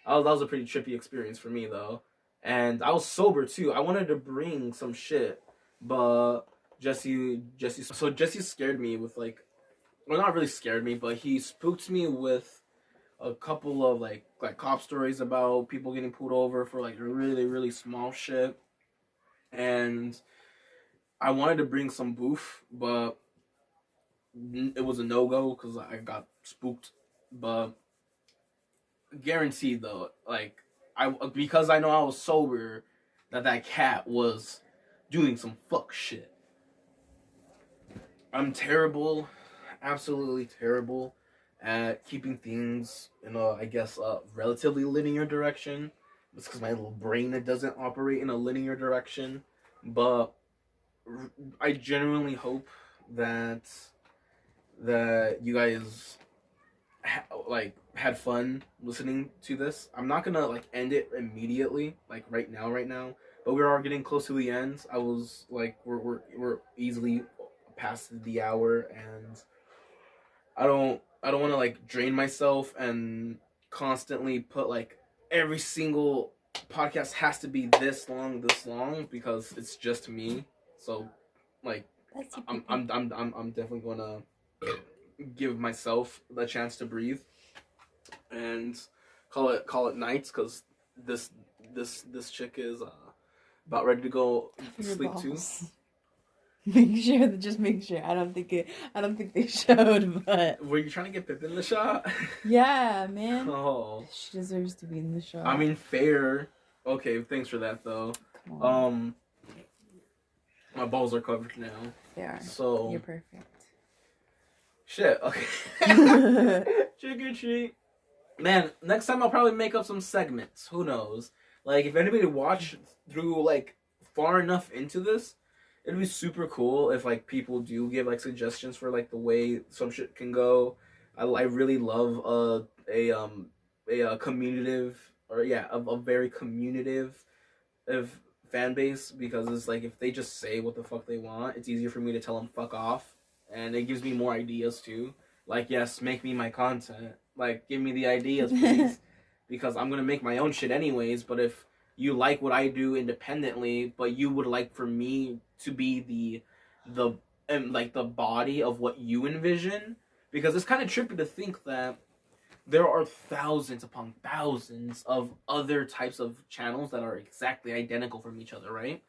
that was a pretty trippy experience for me though. And I was sober too. I wanted to bring some shit, but Jesse scared me with like, well, not really scared me, but he spooked me with a couple of like cop stories about people getting pulled over for like really, really small shit. And I wanted to bring some boof, but it was a no-go because I got spooked. But guaranteed though, like because I know I was sober, that cat was doing some fuck shit. I'm terrible, absolutely terrible at keeping things in a, I guess, relatively linear direction. It's because my little brain, it doesn't operate in a linear direction. But I genuinely hope that you guys had fun listening to this. I'm not gonna like end it immediately, like right now, but we are getting close to the end. I was like, we're easily past the hour, and I don't want to like drain myself and constantly put like every single podcast has to be this long because it's just me. So like I'm definitely gonna give myself the chance to breathe and call it nights, because this chick is about ready to go sleep too. Make sure. I don't think they showed, but Were you trying to get Pip in the shot? yeah, man. Oh, She deserves to be in the shot. I mean, fair. Okay, thanks for that though. Come on. My balls are covered now. They are. So You're perfect. shit. Okay. Trick or treat. Man, next time I'll probably make up some segments. Who knows? Like, if anybody watched through like far enough into this, it'd be super cool if like people do give like suggestions for like the way some shit can go. I really love a communicative, or yeah, a very communicative of fan base, because it's like if they just say what the fuck they want, it's easier for me to tell them fuck off, and it gives me more ideas too. Like, yes, make me my content. Like, give me the ideas, please, because I'm gonna make my own shit anyways. But if you like what I do independently, but you would like for me to be the like the body of what you envision, because it's kind of trippy to think that there are thousands upon thousands of other types of channels that are exactly identical from each other, right?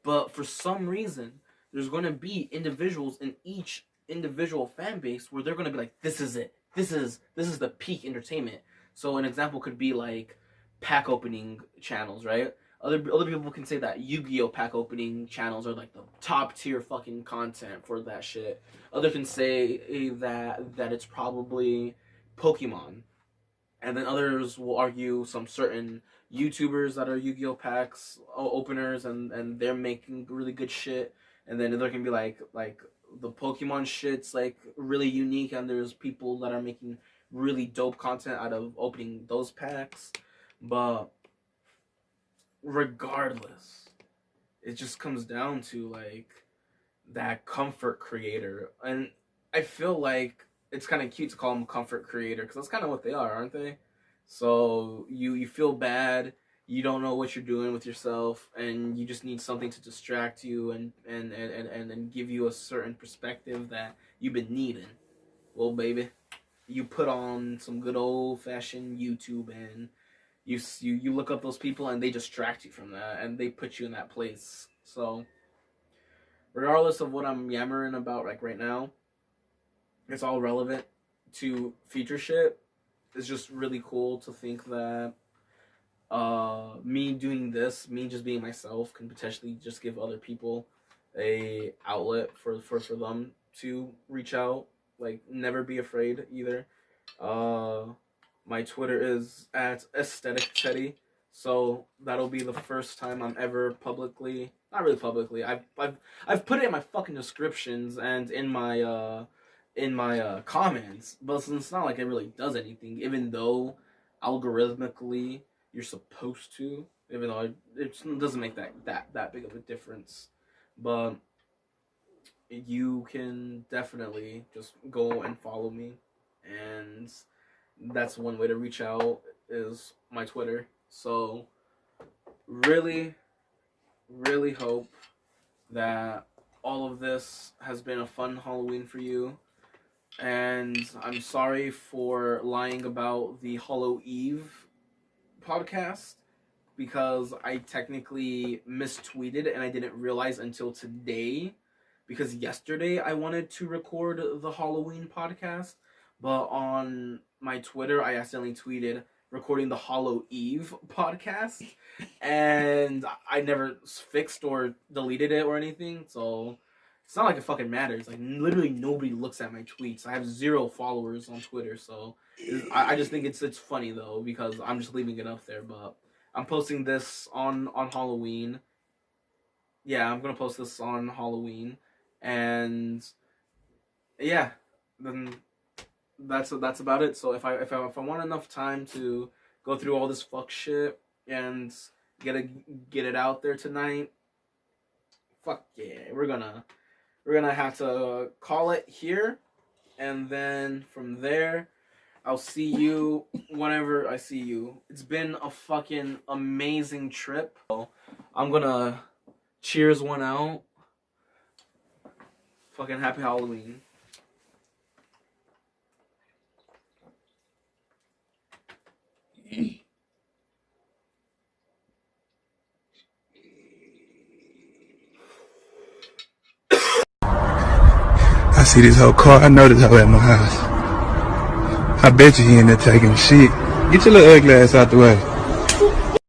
But for some reason, there's going to be individuals in each individual fan base where they're going to be like, this is it. This is the peak entertainment. So an example could be like pack opening channels, right? Other people can say that Yu-Gi-Oh pack opening channels are like the top tier fucking content for that shit. Other can say that it's probably Pokemon. And then others will argue some certain YouTubers that are Yu-Gi-Oh packs openers, and they're making really good shit. And then there can be like the Pokemon shit's like really unique, and there's people that are making really dope content out of opening those packs. But regardless, it just comes down to like that comfort creator, and I feel like it's kind of cute to call them comfort creator because that's kind of what they are, aren't they? So you feel bad, you don't know what you're doing with yourself, and you just need something to distract you and give you a certain perspective that you've been needing. Well, baby, you put on some good old fashioned YouTube, and you look up those people, and they distract you from that, and they put you in that place. So regardless of what I'm yammering about like right now, it's all relevant to future shit. It's just really cool to think that me doing this, me just being myself, can potentially just give other people a outlet for them to reach out. Like, never be afraid either. My Twitter is at Aesthetic Teddy, so that'll be the first time I'm ever publicly, not really publicly. I've put it in my fucking descriptions and in my comments, but it's not like it really does anything. Even though algorithmically you're supposed to, even though it doesn't make that big of a difference, but you can definitely just go and follow me, and that's one way to reach out, is my Twitter. So really, really hope that all of this has been a fun Halloween for you. And I'm sorry for lying about the Hollow Eve podcast, because I technically mistweeted and I didn't realize until today, because yesterday I wanted to record the Halloween podcast, but on my Twitter I accidentally tweeted recording the Hollow Eve podcast, and I never fixed or deleted it or anything, so it's not like it fucking matters. Like, literally nobody looks at my tweets. I have 0 followers on Twitter, so I just think it's funny though, because I'm just leaving it up there. But I'm posting this on Halloween. Yeah, I'm gonna post this on Halloween, and yeah, then that's about it. So if I want enough time to go through all this fuck shit and get it out there tonight, fuck yeah, we're gonna have to call it here, and then from there, I'll see you whenever I see you. It's been a fucking amazing trip. I'm gonna cheers one out. Fucking happy Halloween. I see this whole car. I know this hoe at my house. I bet you he in there taking a shit. Get your little ugly ass out the way.